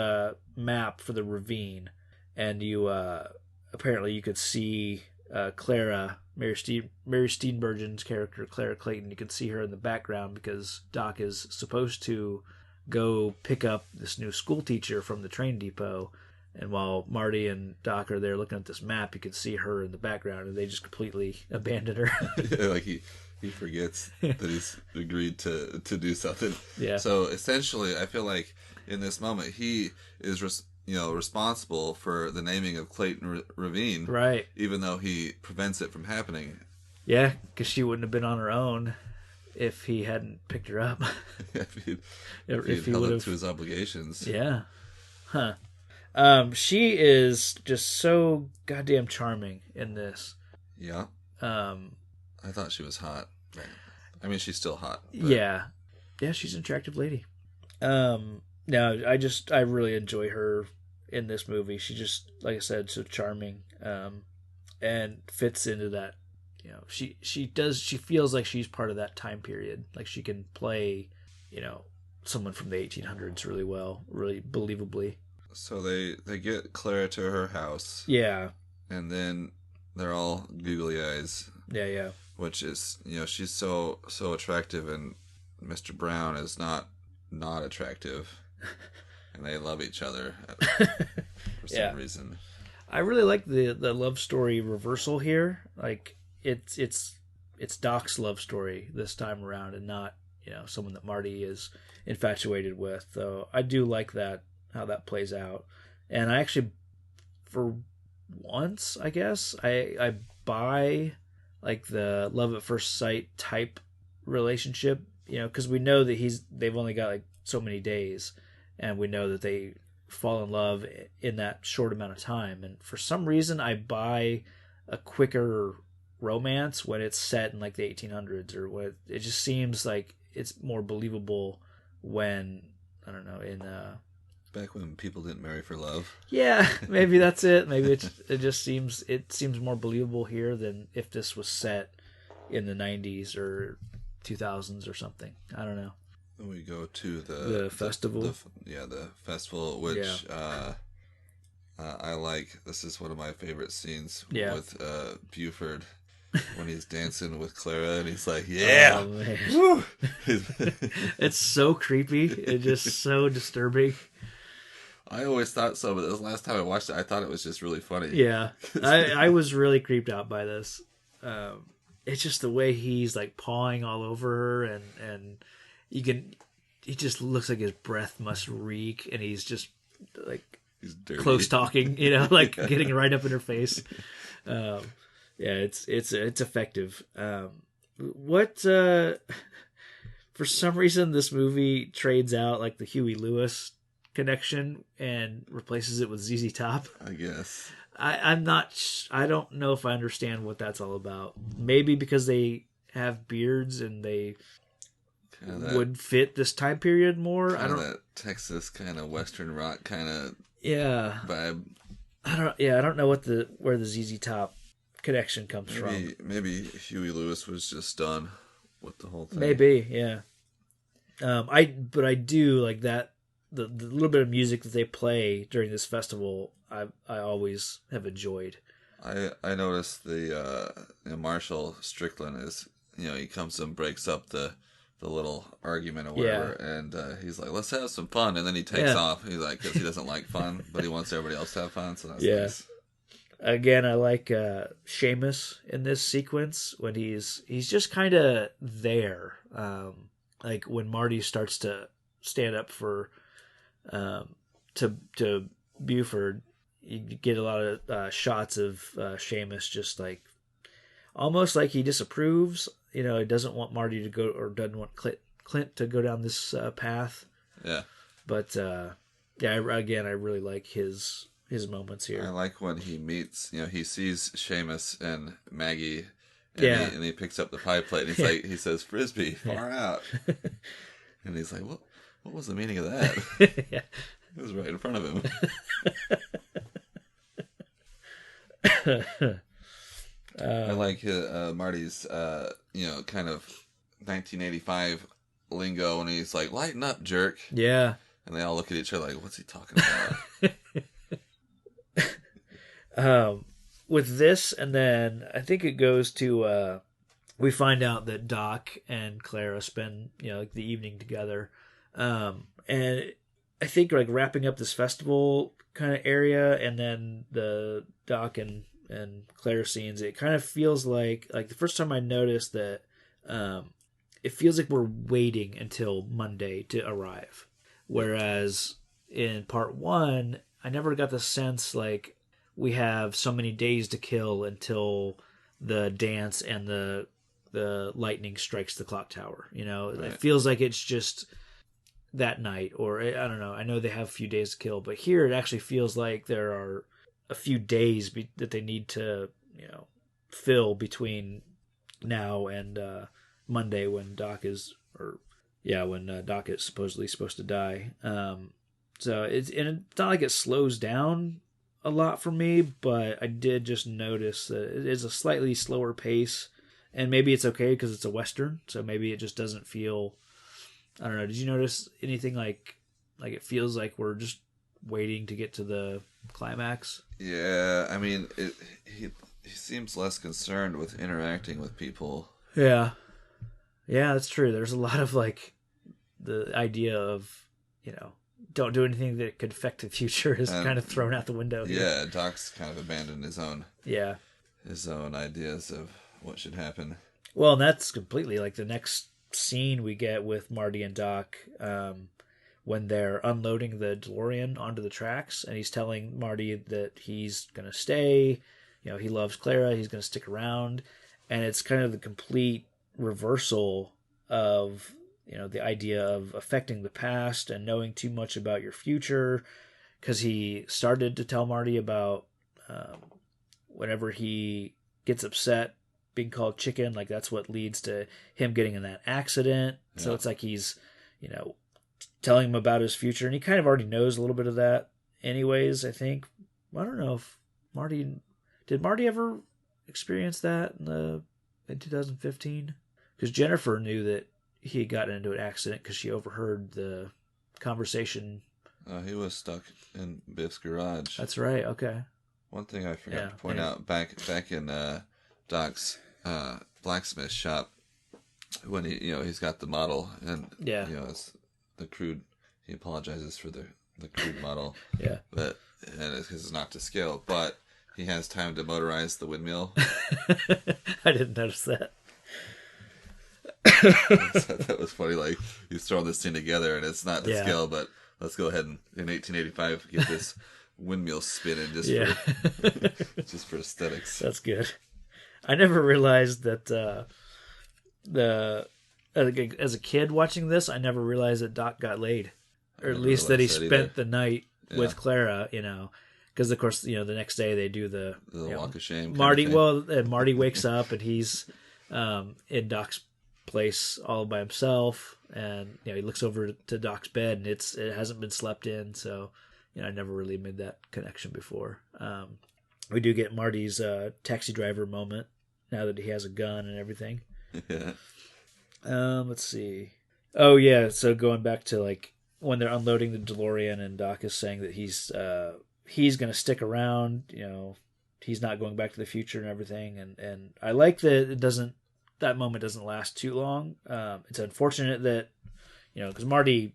map for the ravine, and you apparently you could see Clara, Mary Steenburgen's character, Clara Clayton. You can see her in the background because Doc is supposed to go pick up this new school teacher from the train depot, and while Marty and Doc are there looking at this map, you can see her in the background, and they just completely abandon her. Yeah, like he forgets that he's agreed to do something. Yeah. So essentially, I feel like in this moment he is responsible for the naming of Clayton Ravine, right? Even though he prevents it from happening. Yeah, because she wouldn't have been on her own if he hadn't picked her up. if he held up to his obligations. Yeah. Huh. She is just so goddamn charming in this. Yeah. I thought she was hot. I mean, she's still hot. But... Yeah, she's an attractive lady. No, I really enjoy her in this movie. She just, like I said, so charming, and fits into that. She feels like she's part of that time period. Like she can play, someone from the 1800s really well, really believably. So they get Clara to her house. Yeah. And then they're all googly eyes. Yeah. Which is, she's so attractive, and Mr. Brown is not attractive, and they love each other for some reason. I really like the love story reversal here. Like it's Doc's love story this time around, and not someone that Marty is infatuated with. So I do like that, how that plays out, and I actually, for once, I guess I buy like the love at first sight type relationship, because we know that they've only got like so many days, and we know that they fall in love in that short amount of time. And for some reason, I buy a quicker romance when it's set in like the 1800s, or what. It just seems like it's more believable when, I don't know, in back when people didn't marry for love. Yeah, maybe that's it. Maybe it seems more believable here than if this was set in the 90s or 2000s or something. I don't know. Then we go to the festival. The festival, which I like. This is one of my favorite scenes with Buford when he's dancing with Clara, and he's like, "Yeah, oh, it's so creepy. It's just so disturbing." I always thought so, but this last time I watched it, I thought it was just really funny. Yeah, I was really creeped out by this. It's just the way he's like pawing all over her, and he just looks like his breath must reek, and he's just like close talking, like getting right up in her face. It's effective. For some reason, this movie trades out like the Huey Lewis connection and replaces it with ZZ Top. I guess. I don't know if I understand what that's all about. Maybe because they have beards and they would fit this time period more. I don't that Texas kind of Western rock kind of vibe. I don't know where the ZZ Top connection comes from. Maybe Huey Lewis was just done with the whole thing. Maybe, yeah. But I do like that the little bit of music that they play during this festival. I always have enjoyed. I noticed the Marshall Strickland is he comes and breaks up the little argument or whatever, and he's like, let's have some fun, and then he takes off. He's like, because he doesn't like fun, but he wants everybody else to have fun, so that's nice. Again, I like Seamus in this sequence when he's just kind of there, like when Marty starts to stand up for to Buford. You get a lot of shots of Seamus just like almost like he disapproves. He doesn't want Marty to go, or doesn't want Clint to go down this path. Yeah. But I really like his moments here. I like when he meets, he sees Seamus and Maggie, and he picks up the pie plate, and he's like, he says, "Frisbee, far out," and he's like, "What was the meaning of that?" It was right in front of him. I like Marty's, kind of 1985 lingo, and he's like, "Lighten up, jerk." Yeah. And they all look at each other like, "What's he talking about?" With this, and then I think it goes to, we find out that Doc and Clara spend, the evening together. And I think like wrapping up this festival kind of area, and then the Doc and Claire scenes, it kind of feels like the first time I noticed that it feels like we're waiting until Monday to arrive, whereas in part 1 I never got the sense like we have so many days to kill until the dance and the lightning strikes the clock tower. Right. It feels like it's just that night, or I don't know. I know they have a few days to kill, but here it actually feels like there are a few days that they need to, fill between now and Monday when Doc is supposedly supposed to die. So it's not like it slows down a lot for me, but I did just notice that it is a slightly slower pace, and maybe it's okay because it's a Western, so maybe it just doesn't feel, I don't know. Did you notice anything like it feels like we're just waiting to get to the climax? Yeah, I mean, he seems less concerned with interacting with people. Yeah, that's true. There's a lot of like the idea of don't do anything that could affect the future is kind of thrown out the window here. Yeah, Doc's kind of abandoned his own ideas of what should happen. Well, and that's completely like the next scene we get with Marty and Doc when they're unloading the DeLorean onto the tracks, and he's telling Marty that he's going to stay, he loves Clara, he's going to stick around, and it's kind of the complete reversal of the idea of affecting the past and knowing too much about your future, because he started to tell Marty about whenever he gets upset being called chicken, like that's what leads to him getting in that accident. Yeah. So it's like he's telling him about his future, and he kind of already knows a little bit of that anyways, I think. I don't know if did Marty ever experience that in 2015? Because Jennifer knew that he had gotten into an accident because she overheard the conversation. He was stuck in Biff's garage. That's right. Okay. One thing I forgot to point out back in Doc's blacksmith shop, when he's got the model, and it's the crude. He apologizes for the crude model. Yeah. But it's not to scale, but he has time to motorize the windmill. I didn't notice that. That was funny. Like, he's throwing this thing together, and it's not to scale, but let's go ahead and in 1885 get this windmill spinning just for aesthetics. That's good. I never realized that as a kid watching this, I never realized that Doc got laid, or at least that he spent the night with Clara. Because of course the next day they do the walk of shame. Marty wakes up and he's in Doc's place all by himself, and he looks over to Doc's bed, and it hasn't been slept in. So I never really made that connection before. We do get Marty's taxi driver moment now that he has a gun and everything. Yeah. Let's see. Oh yeah, so going back to like when they're unloading the DeLorean, and Doc is saying that he's going to stick around. He's not going back to the future and everything. And I like that that moment doesn't last too long. It's unfortunate that because Marty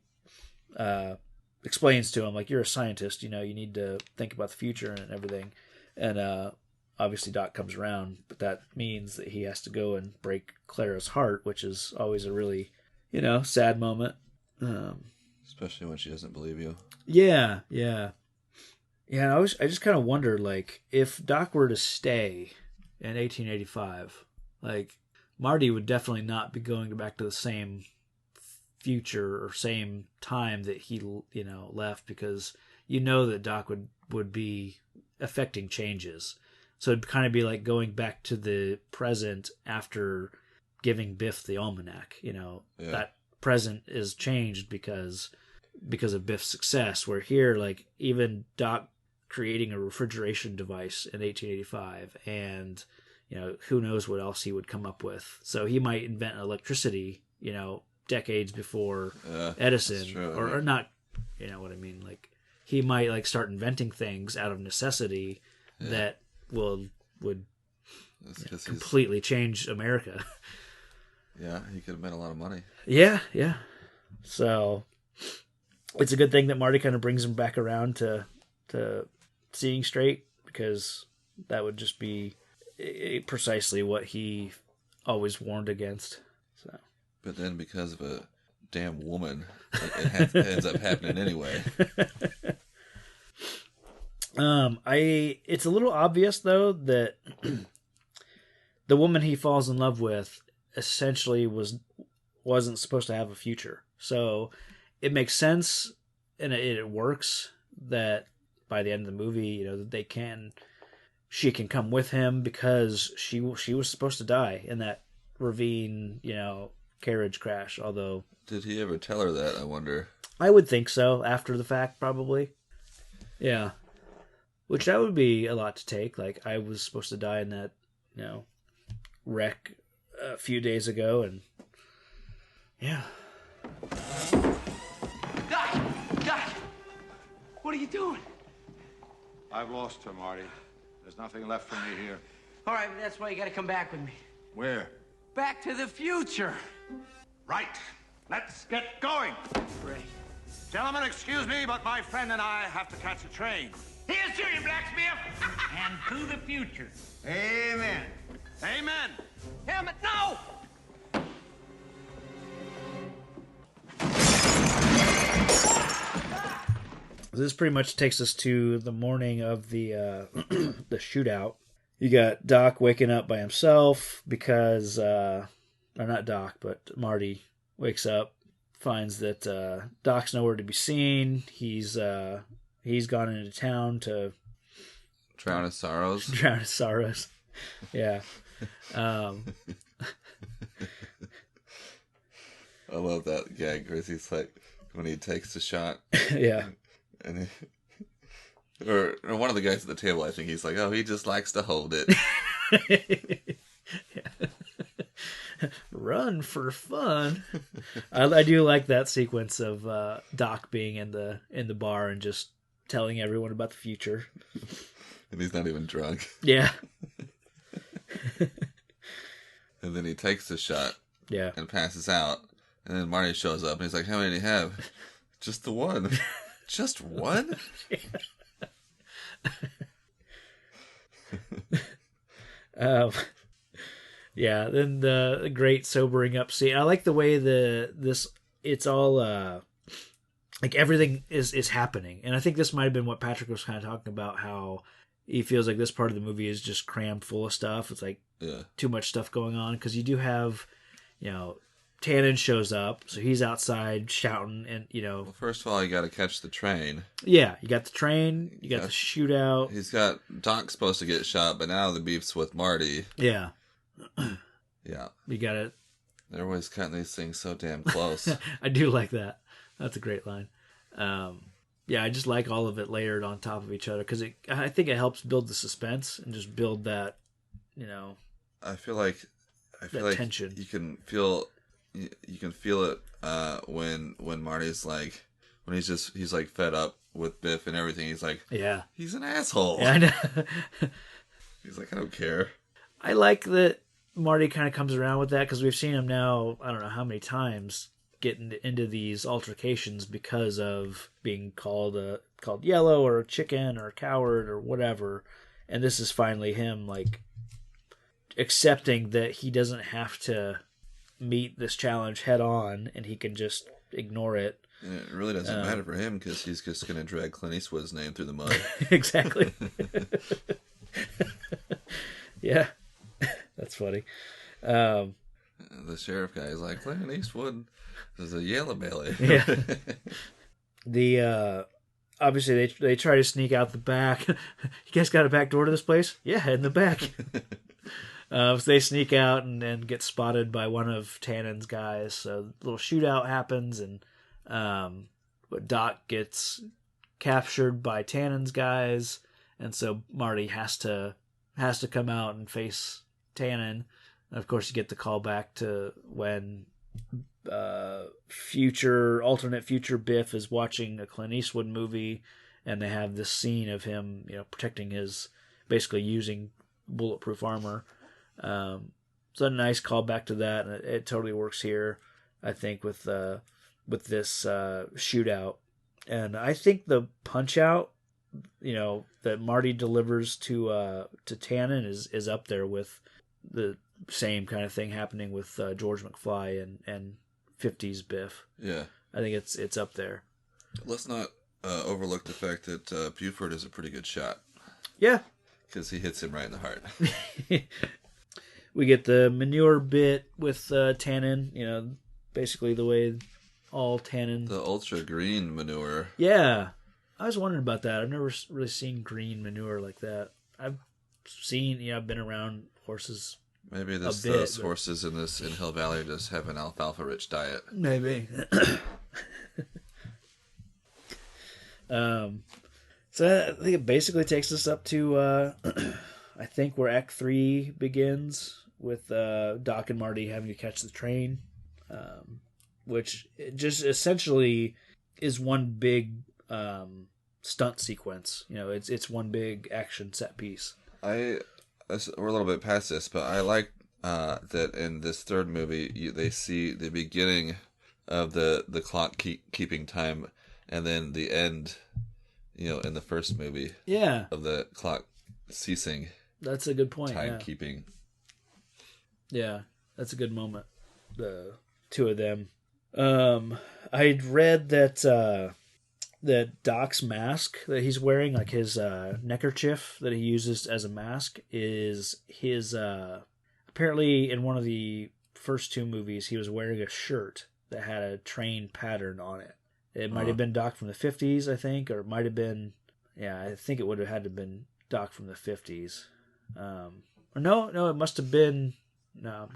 explains to him, like, you're a scientist, you need to think about the future and everything. And obviously Doc comes around, but that means that he has to go and break Clara's heart, which is always a really, sad moment. Especially when she doesn't believe you. Yeah. I just kind of wonder, like, if Doc were to stay in 1885, like, Marty would definitely not be going back to the same future or same time that he, left, because that Doc would be affecting changes. So it'd kind of be like going back to the present after giving Biff the almanac. That present is changed because of Biff's success. Where here, like, even Doc creating a refrigeration device in 1885, and who knows what else he would come up with. So he might invent electricity, decades before Edison, or not. You know what I mean? Like, he might like start inventing things out of necessity that would completely change America. Yeah, he could have made a lot of money. Yeah. So it's a good thing that Marty kind of brings him back around to seeing straight, because that would just be precisely what he always warned against. So, but then because of a damn woman, it ends up happening anyway. It's a little obvious though that the woman he falls in love with essentially wasn't supposed to have a future. So it makes sense, and it works that by the end of the movie, that she can come with him, because she was supposed to die in that ravine, carriage crash. Although, did he ever tell her that, I wonder? I would think so, after the fact, probably. Yeah. Which that would be a lot to take. Like, I was supposed to die in that, wreck a few days ago, and yeah. Doc! What are you doing? I've lost her, Marty. There's nothing left for me here. All right, that's why you gotta come back with me. Where? Back to the future. Right. Let's get going. Great. Gentlemen, excuse me, but my friend and I have to catch a train. Here's to you, blacksmith. And to the future. Amen. Amen. Helmet, no! This pretty much takes us to the morning of the the shootout. You got Doc waking up by himself because, or not Doc, but Marty wakes up, finds that Doc's nowhere to be seen. He's gone into town to drown his sorrows. Drown his sorrows. Yeah. I love that gag, Chris. He's like, when he takes the shot. Yeah. And or one of the guys at the table, I think he's like, oh, he just likes to hold it. Run for fun. I do like that sequence of Doc being in the bar and just telling everyone about the future. And he's not even drunk. Yeah. And then he takes the shot. Yeah. And passes out. And then Marty shows up and he's like, how many do you have? Just the one. Just one? Yeah, then the great sobering up scene. I like the way it's all like everything is happening. And I think this might have been what Patrick was kind of talking about, how he feels like this part of the movie is just crammed full of stuff. It's like too much stuff going on, because you do have, Tannen shows up, so he's outside shouting, and Well, first of all, you got to catch the train. Yeah, you got the train, you got the shootout. He's got Doc's supposed to get shot, but now the beef's with Marty. Yeah. Yeah. You got to They're always cutting these things so damn close. I do like that. That's a great line. Yeah, I just like all of it layered on top of each other because I think it helps build the suspense and just build that, I feel like tension. You can feel it when Marty's like, when he's like fed up with Biff and everything. He's like, yeah, he's an asshole. Yeah, I know. He's like, I don't care. I like that Marty kind of comes around with that because we've seen him now, I don't know how many times, getting into these altercations because of being called yellow or a chicken or a coward or whatever. And this is finally him like accepting that he doesn't have to meet this challenge head on and he can just ignore it. And it really doesn't matter for him because he's just going to drag Clint Eastwood's name through the mud. Exactly. Yeah. That's funny. The sheriff guy is like, Clint Eastwood is a yellow belly. Yeah. The obviously they try to sneak out the back. You guys got a back door to this place? Yeah, in the back. So they sneak out and get spotted by one of Tannen's guys. So a little shootout happens, and Doc gets captured by Tannen's guys, and so Marty has to come out and face Tannen. And of course, you get the call back to when alternate future Biff is watching a Clint Eastwood movie, and they have this scene of him, protecting basically using bulletproof armor. So a nice callback to that, and it totally works here, I think, with this shootout. And I think the punch out, that Marty delivers to Tannen is up there with the same kind of thing happening with George McFly and 50s Biff. Yeah, I think it's up there. Let's not overlook the fact that Buford is a pretty good shot. Yeah, because he hits him right in the heart. We get the manure bit with Tannen, basically the way all Tannen... The ultra green manure. Yeah. I was wondering about that. I've never really seen green manure like that. I've seen, I've been around horses. Maybe those horses in Hill Valley just have an alfalfa-rich diet. Maybe. So I think it basically takes us up to, I think, where Act 3 begins with Doc and Marty having to catch the train, which just essentially is one big stunt sequence. It's one big action set piece. We're a little bit past this, but I like that in this third movie they see the beginning of the clock keeping time, and then the end. In the first movie, of the clock ceasing. That's a good point. Timekeeping. Yeah, that's a good moment. The two of them. I'd read that Doc's mask that he's wearing, like his neckerchief that he uses as a mask, is his. Apparently, in one of the first two movies, he was wearing a shirt that had a train pattern on it. It might have been Doc from the 50s, I think, or it might have been, I think it would have had to have been Doc from the 50s. No, it must have been. No,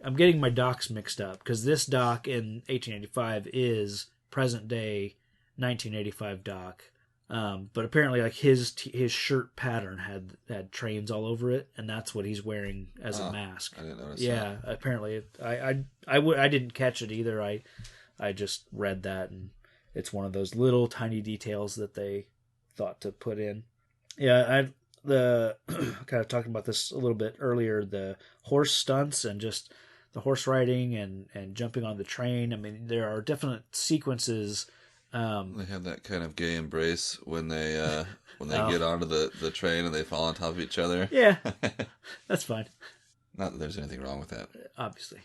I'm getting my Docs mixed up because this Doc in 1885 is present day 1985 Doc. But apparently, like his shirt pattern had trains all over it, and that's what he's wearing as a mask. I didn't notice. Yeah, that. Apparently, I didn't catch it either. I just read that, and it's one of those little tiny details that they thought to put in. Yeah, kind of talking about this a little bit earlier, the horse stunts and just the horse riding and jumping on the train. I mean, there are definite sequences. They have that kind of gay embrace when they get onto the train and they fall on top of each other. Yeah, that's fine. Not that there's anything wrong with that. Obviously.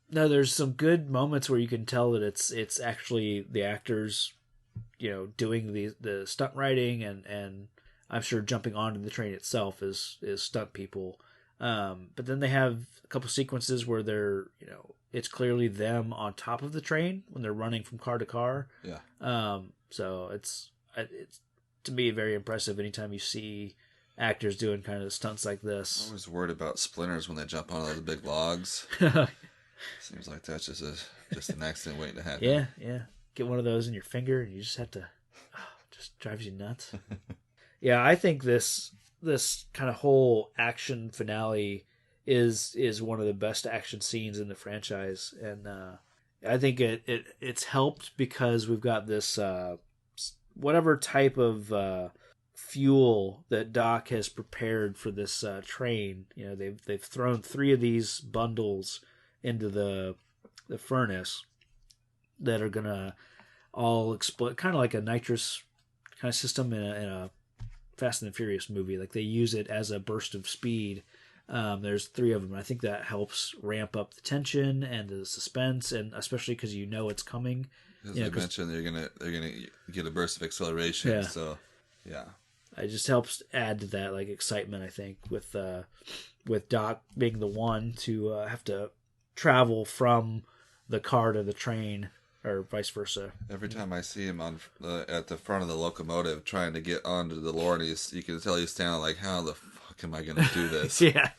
No, there's some good moments where you can tell that it's actually the actors, doing the stunt riding and I'm sure jumping onto the train itself is stunt people. But then they have a couple sequences where they're, it's clearly them on top of the train when they're running from car to car. Yeah. So it's to me very impressive anytime you see actors doing kind of stunts like this. I'm always worried about splinters when they jump onto those big logs. Seems like that's just an accident waiting to happen. Yeah. Get one of those in your finger and you just have to... just drives you nuts. Yeah, I think this kind of whole action finale is one of the best action scenes in the franchise, and I think it's helped because we've got this whatever type of fuel that Doc has prepared for this train. You know, they've thrown 3 of these bundles into the furnace that are gonna all explode, kind of like a nitrous kind of system in a Fast and the Furious movie. Like they use it as a burst of speed. There's 3 of them. I think that helps ramp up the tension and the suspense, and especially because you know it's coming. As I mentioned, they're gonna get a burst of acceleration. Yeah. So, yeah, it just helps add to that like excitement. I think with Doc being the one to have to travel from the car to the train, or vice versa. Every time I see him at the front of the locomotive trying to get onto the Lorne, you can tell he's standing like, how the fuck am I going to do this? Yeah.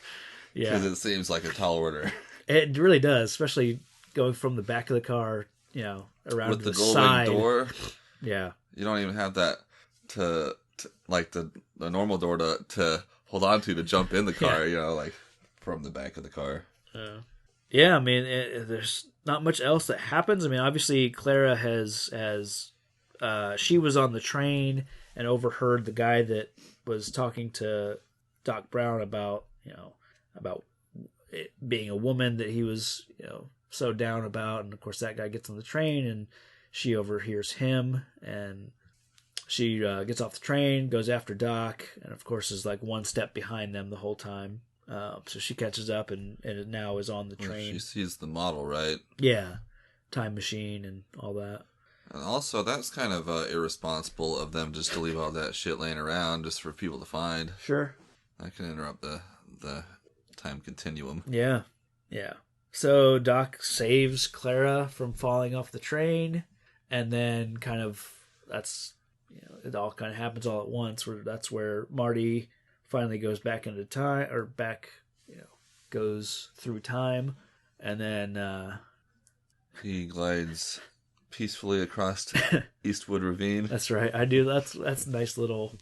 Because it seems like a tall order. It really does, especially going from the back of the car, you know, around with to the gold side. door. Yeah. You don't even have that to like the normal door to hold on to jump in the car, you know, like from the back of the car. Yeah, I mean, there's not much else that happens. I mean, obviously, Clara has she was on the train and overheard the guy that was talking to Doc Brown about it being a woman that he was, you know, so down about. And of course, that guy gets on the train and she overhears him, and she gets off the train, goes after Doc, and of course is like one step behind them the whole time. So she catches up and now is on the train. She sees the model, right? Yeah. Time machine and all that. And also, that's kind of irresponsible of them just to leave all that shit laying around just for people to find. Sure. That can interrupt the time continuum. Yeah. Yeah. So Doc saves Clara from falling off the train, and then kind of that's, you know, it all kind of happens all at once. That's where Marty finally goes back into time, or back, you know, goes through time, and then he glides peacefully across Eastwood Ravine. That's right. I do. That's a nice little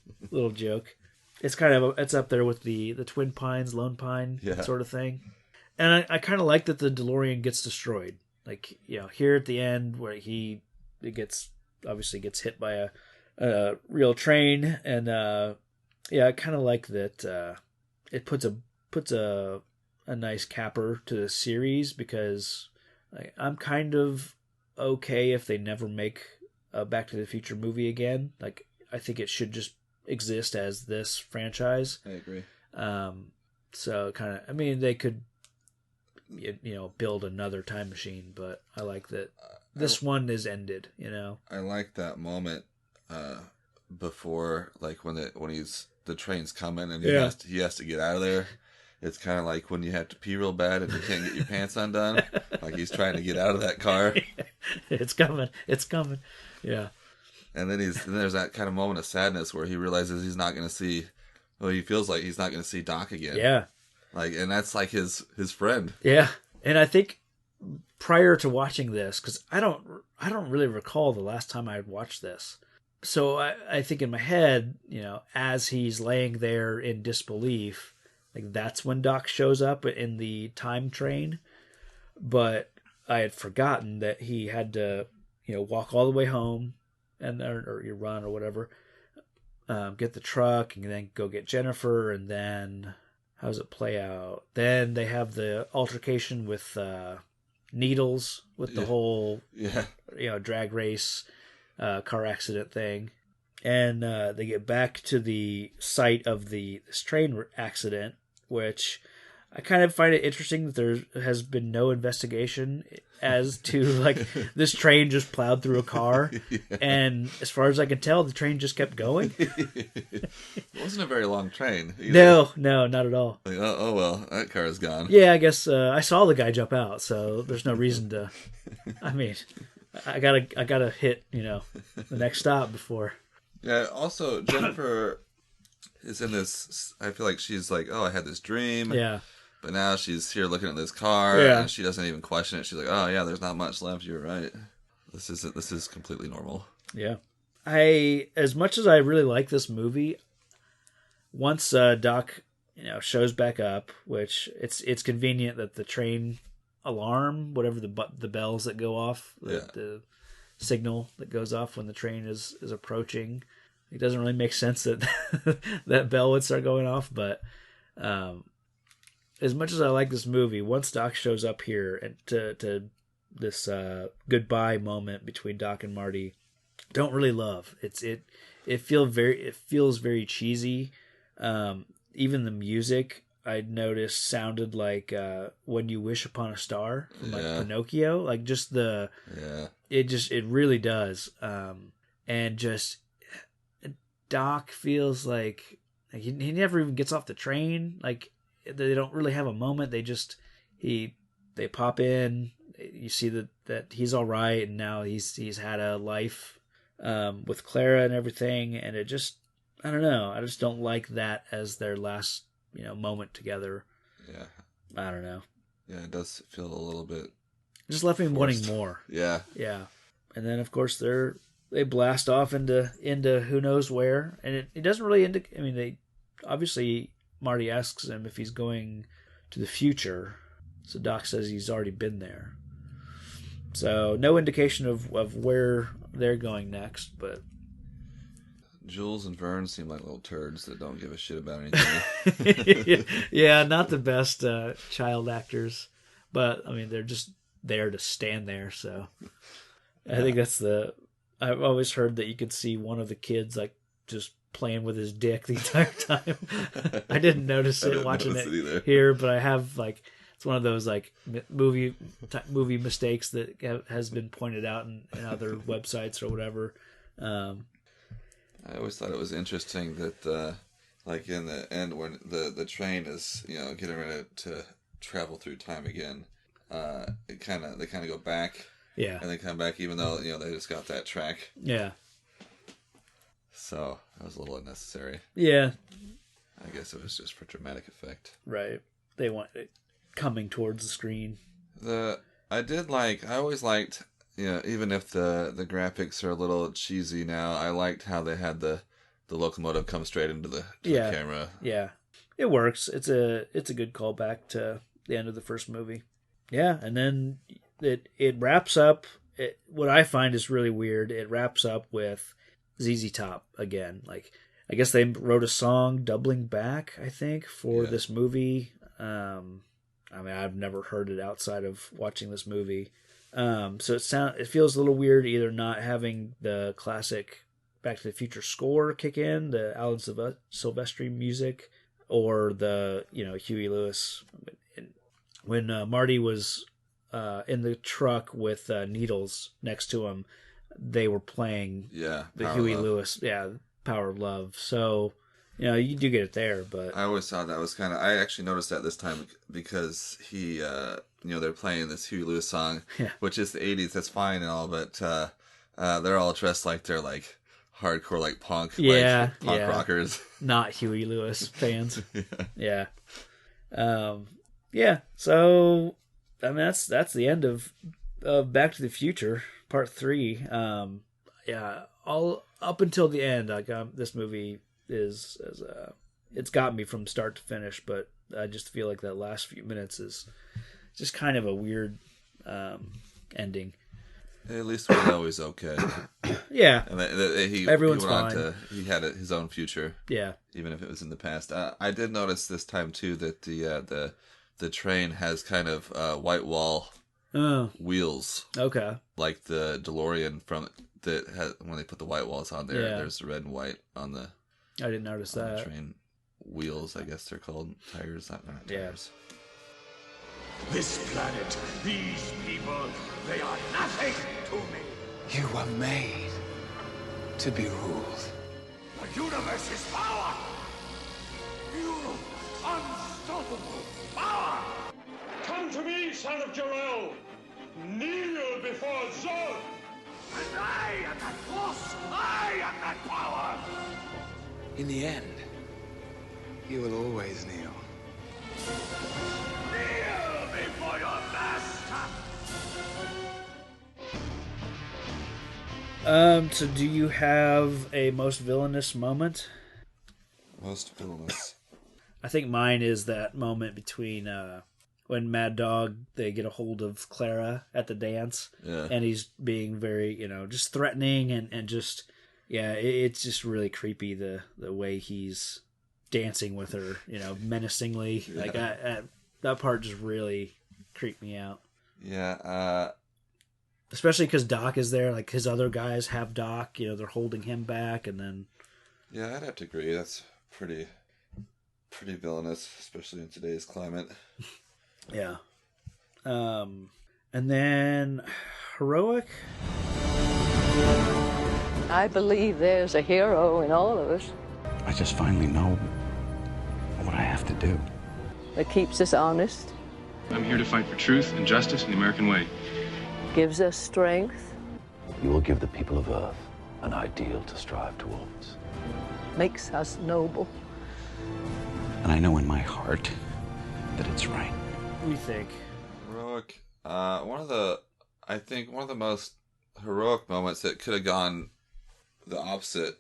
joke. It's kind of it's up there with the Twin Pines, Lone Pine sort of thing. And I kind of like that the DeLorean gets destroyed. Like, you know, here at the end where it obviously gets hit by a real train, and yeah, I kind of like that it puts a nice capper to the series, because I'm kind of okay if they never make a Back to the Future movie again. Like, I think it should just exist as this franchise. I agree. So kind of, I mean, they could, you know, build another time machine, but I like that this one is ended, you know. I like that moment before, like when the train's coming and he has to get out of there. It's kind of like when you have to pee real bad and you can't get your pants undone. Like he's trying to get out of that car. It's coming. Yeah. And then there's that kind of moment of sadness where he realizes he's not going to see. Well, he feels like he's not going to see Doc again. Yeah. Like, and that's like his friend. Yeah. And I think prior to watching this, because I don't really recall the last time I had watched this. So I think in my head, you know, as he's laying there in disbelief, like that's when Doc shows up in the time train. But I had forgotten that he had to, you know, walk all the way home or you run or whatever, get the truck and then go get Jennifer. And then how does it play out? Then they have the altercation with Needles with the whole, you know, drag race, car accident thing. And they get back to the site of this train accident, which I kind of find it interesting that there has been no investigation as to, like, this train just plowed through a car. And as far as I can tell, the train just kept going. It wasn't a very long train either. No, not at all. Like, oh well, that car is gone. Yeah, I guess I saw the guy jump out, so there's no reason to. I mean, I gotta hit, you know, the next stop before. Yeah. Also, Jennifer, is in this. I feel like she's like, oh, I had this dream. Yeah. But now she's here looking at this car, and she doesn't even question it. She's like, oh yeah, there's not much left. You're right. This is completely normal. Yeah. As much as I really like this movie, once Doc, shows back up, which it's convenient that the train alarm, whatever the bells that go off, the signal that goes off when the train is approaching, it doesn't really make sense that that bell would start going off. But as much as I like this movie, once Doc shows up here and to this goodbye moment between Doc and Marty, don't really love. It feels very cheesy. Even the music I noticed sounded like When You Wish Upon a Star from like Pinocchio. Like just it really does. And just Doc feels like he never even gets off the train. Like they don't really have a moment. They pop in. You see that he's all right, and now he's had a life with Clara and everything, and it just, I don't know. I just don't like that as their last moment together. Yeah, I don't know. Yeah, it does feel a little bit. Just left me forced. wanting more. Yeah, and then of course they blast off into who knows where, and it doesn't really indicate. I mean, they obviously Marty asks him if he's going to the future, so Doc says he's already been there. So no indication of where they're going next, but Jules and Vern seem like little turds that don't give a shit about anything. Yeah, not the best child actors, but I mean they're just there to stand there. So I think that's I've always heard that you could see one of the kids like just playing with his dick the entire time. I didn't notice it watching it here, but I have like. It's one of those like movie mistakes that has been pointed out in other websites or whatever. I always thought it was interesting that, like in the end when the train is getting ready to travel through time again, they kind of go back, and they come back even though they just got that track. Yeah. So that was a little unnecessary. Yeah. I guess it was just for dramatic effect. Right. They want it coming towards the screen. I always liked, even if the graphics are a little cheesy now, I liked how they had the locomotive come straight into the camera. Yeah. It works. It's a good callback to the end of the first movie. Yeah, and then it wraps up. What I find is really weird, it wraps up with ZZ Top again. Like, I guess they wrote a song doubling back, I think, for this movie. I mean, I've never heard it outside of watching this movie. So it feels a little weird either not having the classic Back to the Future score kick in, the Alan Silvestri music, or the Huey Lewis. When Marty was in the truck with Needles next to him, they were playing the Huey Lewis, Power of Love. So. You do get it there, but I always thought that was kind of. I actually noticed that this time because he, they're playing this Huey Lewis song, which is the '80s. That's fine and all, but they're all dressed like they're like hardcore, like punk, punk rockers, not Huey Lewis fans. Yeah. So, I mean, that's the end of Back to the Future Part 3. All up until the end, like this movie. It's got me from start to finish, but I just feel like that last few minutes is just kind of a weird ending. At least we know he's okay. Yeah, and everyone's fine. He had his own future. Yeah, even if it was in the past. I did notice this time too that the train has kind of white wall wheels. Okay, like the DeLorean when they put the white walls on there. Yeah. There's the red and white on the. I didn't notice that. Train wheels, I guess they're called. Tires, not tires. This planet, these people, they are nothing to me. You were made to be ruled. The universe's power! You unstoppable power! Come to me, son of Jor-El! Kneel before Zod! And I am that force! I am that power! In the end, He will always kneel. Kneel before your master! So do you have a most villainous moment? Most villainous. I think mine is that moment between when Mad Dog, they get a hold of Clara at the dance. Yeah. And he's being very, just threatening and just, it's just really creepy the way he's dancing with her, menacingly. Yeah. Like that part just really creeped me out. Yeah. Especially because Doc is there. Like his other guys have Doc. They're holding him back, and then. Yeah, I'd have to agree. That's pretty villainous, especially in today's climate. Yeah. And then heroic. I believe there's a hero in all of us. I just finally know what I have to do. That keeps us honest. I'm here to fight for truth and justice in the American way. Gives us strength. You will give the people of Earth an ideal to strive towards. Makes us noble. And I know in my heart that it's right. What do you think? Heroic. One of the most heroic moments that could have gone the opposite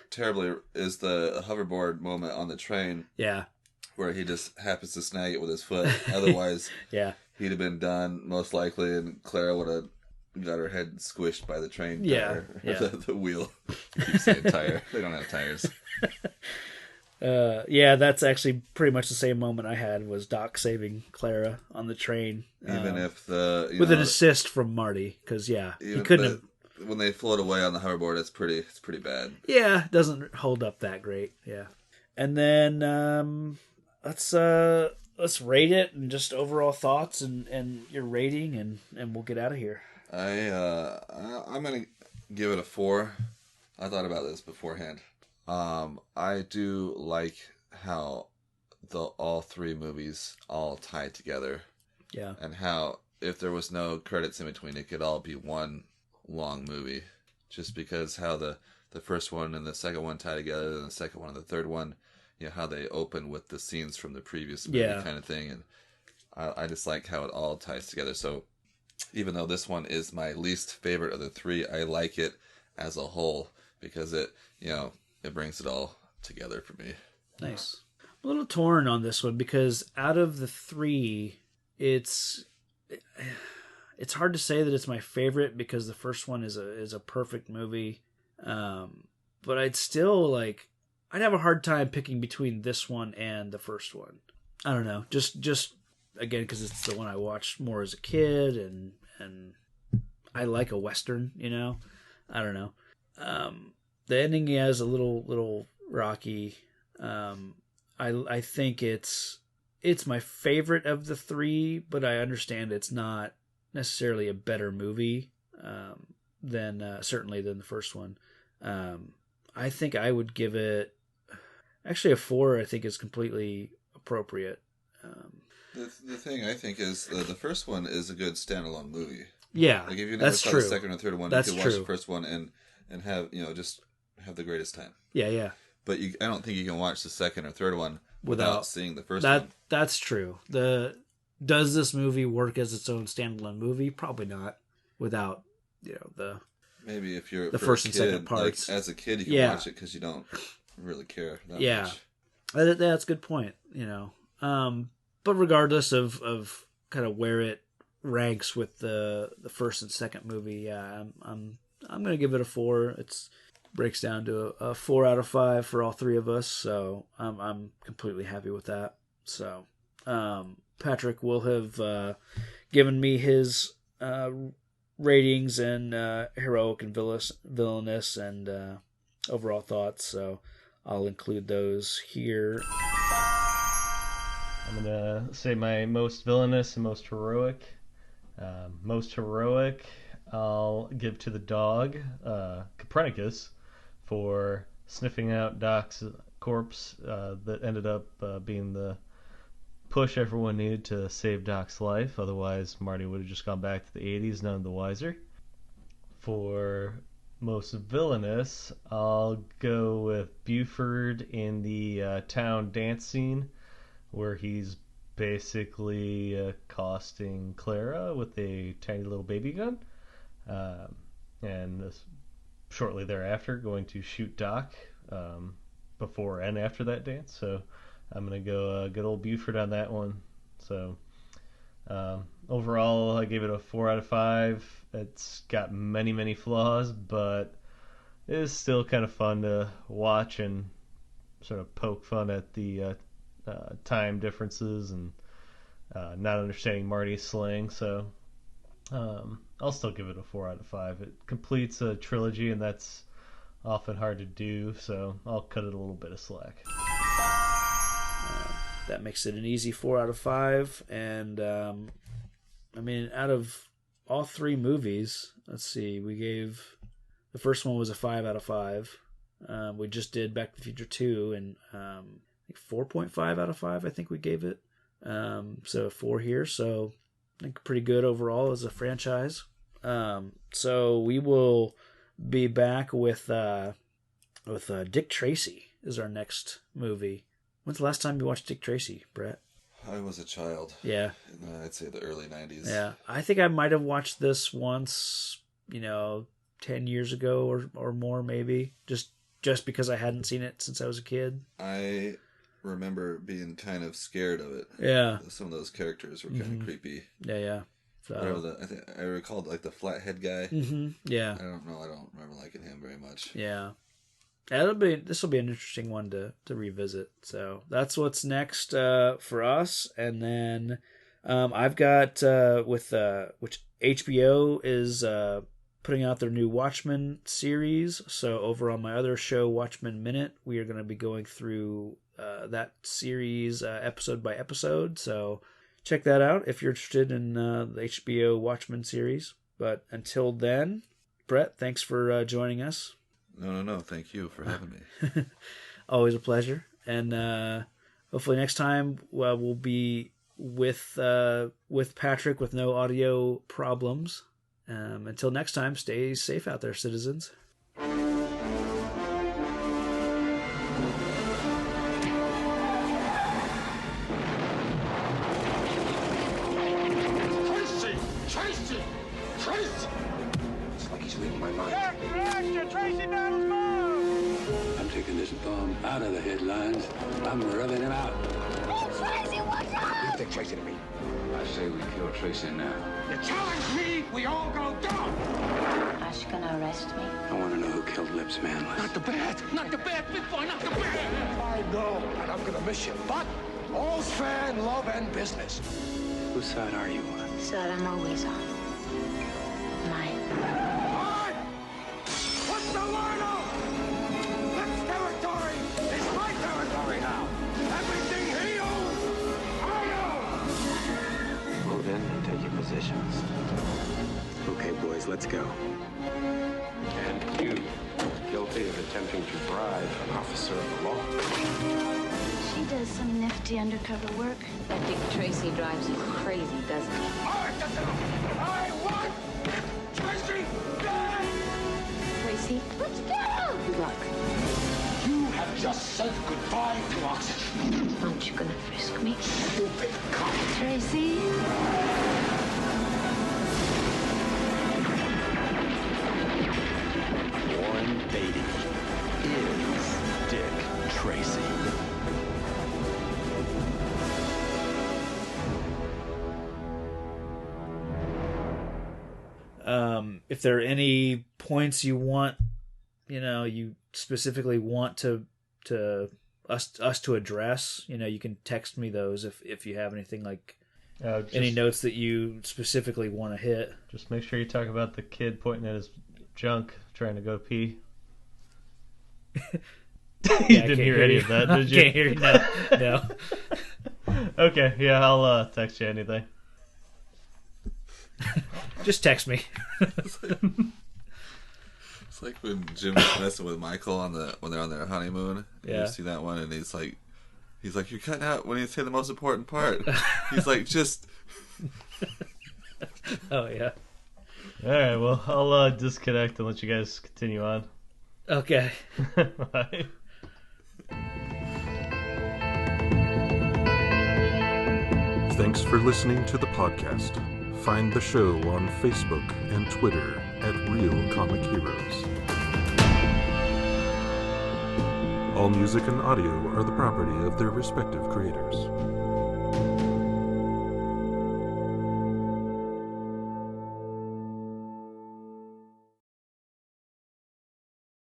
terribly is the hoverboard moment on the train. Yeah. Where he just happens to snag it with his foot. Otherwise, yeah, he'd have been done most likely, and Clara would have got her head squished by the train tire. Yeah. the wheel. I keep saying tire. They don't have tires. That's actually pretty much the same moment I had, was Doc saving Clara on the train. Even if with an assist from Marty, because he couldn't have. When they float away on the hoverboard, it's pretty bad. Yeah, it doesn't hold up that great. Yeah, and then let's rate it and just overall thoughts and your rating, and we'll get out of here. I'm gonna give it a 4. I thought about this beforehand. I do like how all 3 movies all tie together. Yeah. And how if there was no credits in between, it could all be one long movie. Just because how the first one and the second one tie together, and the second one and the third one, how they open with the scenes from the previous movie kind of thing. And I just like how it all ties together. So even though this one is my least favorite of the 3, I like it as a whole because it brings it all together for me. Nice. I'm a little torn on this one because out of the 3, it's hard to say that it's my favorite because the first one is a perfect movie. But I'd still I'd have a hard time picking between this one and the first one. I don't know. Just again, because it's the one I watched more as a kid, and I like a Western, I don't know. The ending is a little rocky. I think it's my favorite of the 3, but I understand it's not necessarily a better movie than certainly than the first one. I think I would give it actually a 4. I think is completely appropriate. The thing I think is the first one is a good standalone movie. Yeah, if you never saw the second or third one, you could watch the first one and have just have the greatest time. Yeah. But I don't think you can watch the second or third one without seeing the first one. That's true. Does this movie work as its own standalone movie? Probably not. Without the maybe if you're the first and second parts. As a kid, you can watch it because you don't really care that much. That's a good point. But regardless of kind of where it ranks with the first and second movie, I'm gonna give it a 4. It's breaks down to a 4 out of 5 for all 3 of us, so I'm completely happy with that. So Patrick will have given me his ratings and heroic and villainous and overall thoughts, so I'll include those here. I'm gonna say my most villainous and most heroic. Most heroic, I'll give to the dog, Copernicus, for sniffing out Doc's corpse that ended up being the push everyone needed to save Doc's life. Otherwise, Marty would have just gone back to the 80s, none the wiser. For most villainous, I'll go with Buford in the town dance scene, where he's basically accosting Clara with a tiny little baby gun, and shortly thereafter going to shoot Doc before and after that dance. So I'm going to go good old Buford on that one. So overall, I gave it a 4 out of 5. It's got many, many flaws, but it is still kind of fun to watch and sort of poke fun at the time differences and not understanding Marty's slang. So I'll still give it a 4 out of 5. It completes a trilogy, and that's often hard to do, so I'll cut it a little bit of slack. That makes it an easy 4 out of 5. And I mean, out of all 3 movies, let's see, we gave the first one was a 5 out of 5. We just did Back to the Future 2, and 4.5 out of 5, I think we gave it. So 4 here, so I think pretty good overall as a franchise. So we will be back with Dick Tracy is our next movie. When's the last time you watched Dick Tracy, Brett? I was a child. Yeah. I'd say the early 90s. Yeah. I think I might have watched this once, 10 years ago or more, maybe. Just because I hadn't seen it since I was a kid. I remember being kind of scared of it. Yeah. Some of those characters were kind of creepy. Yeah. So, I think I recalled like the flathead guy. Mm-hmm. Yeah. I don't know. I don't remember liking him very much. Yeah. This will be an interesting one to revisit. So that's what's next for us. And then I've got which HBO is putting out their new Watchmen series. So over on my other show, Watchmen Minute, we are going to be going through that series episode by episode. So check that out if you're interested in the HBO Watchmen series. But until then, Brett, thanks for joining us. No. Thank you for having me. Always a pleasure. And hopefully next time we'll be with Patrick with no audio problems. Until next time, stay safe out there, citizens. Tracy! It's like he's reading my mind. Tracy Battles move! I'm taking this bum out of the headlines. I'm rubbing him out. Oh, Tracy, watch out! You think Tracy to me? I say we kill Tracy now. You challenge me, we all go down! Are you gonna arrest me? I want to know who killed Lips Manless. Not the bad, big boy, not the bad! I know, and I'm gonna miss you, but all's fair in love and business. Whose side are you on? Side I'm always on. Mine. All right! What's the word out? This territory is my territory now. Everything he owns, I own! Move in and take your positions. Okay, boys, let's go. And you, guilty of attempting to bribe an officer of the law. She does some nifty undercover work. That Dick Tracy drives you crazy, doesn't he? I want Tracy dead! Tracy, let's go! Good luck. You have just said goodbye to oxygen. Aren't you gonna frisk me? Stupid cop. Tracy? Warren Beatty is Dick Tracy. If there are any points you want, you specifically want to us to address, you can text me those if you have anything like any notes that you specifically want to hit. Just make sure you talk about the kid pointing at his junk trying to go pee. You didn't hear any of that, did you? I can't hear you. No. Okay, yeah, I'll text you anything. Just text me. It's like when Jim was messing with Michael when they're on their honeymoon. Yeah. You see that one, and he's like, you're cutting out when you say the most important part. He's like, just. Oh yeah. All right, well, I'll disconnect and let you guys continue on. Okay. Bye. Thanks for listening to the podcast. Find the show on Facebook and Twitter at Real Comic Heroes. All music and audio are the property of their respective creators.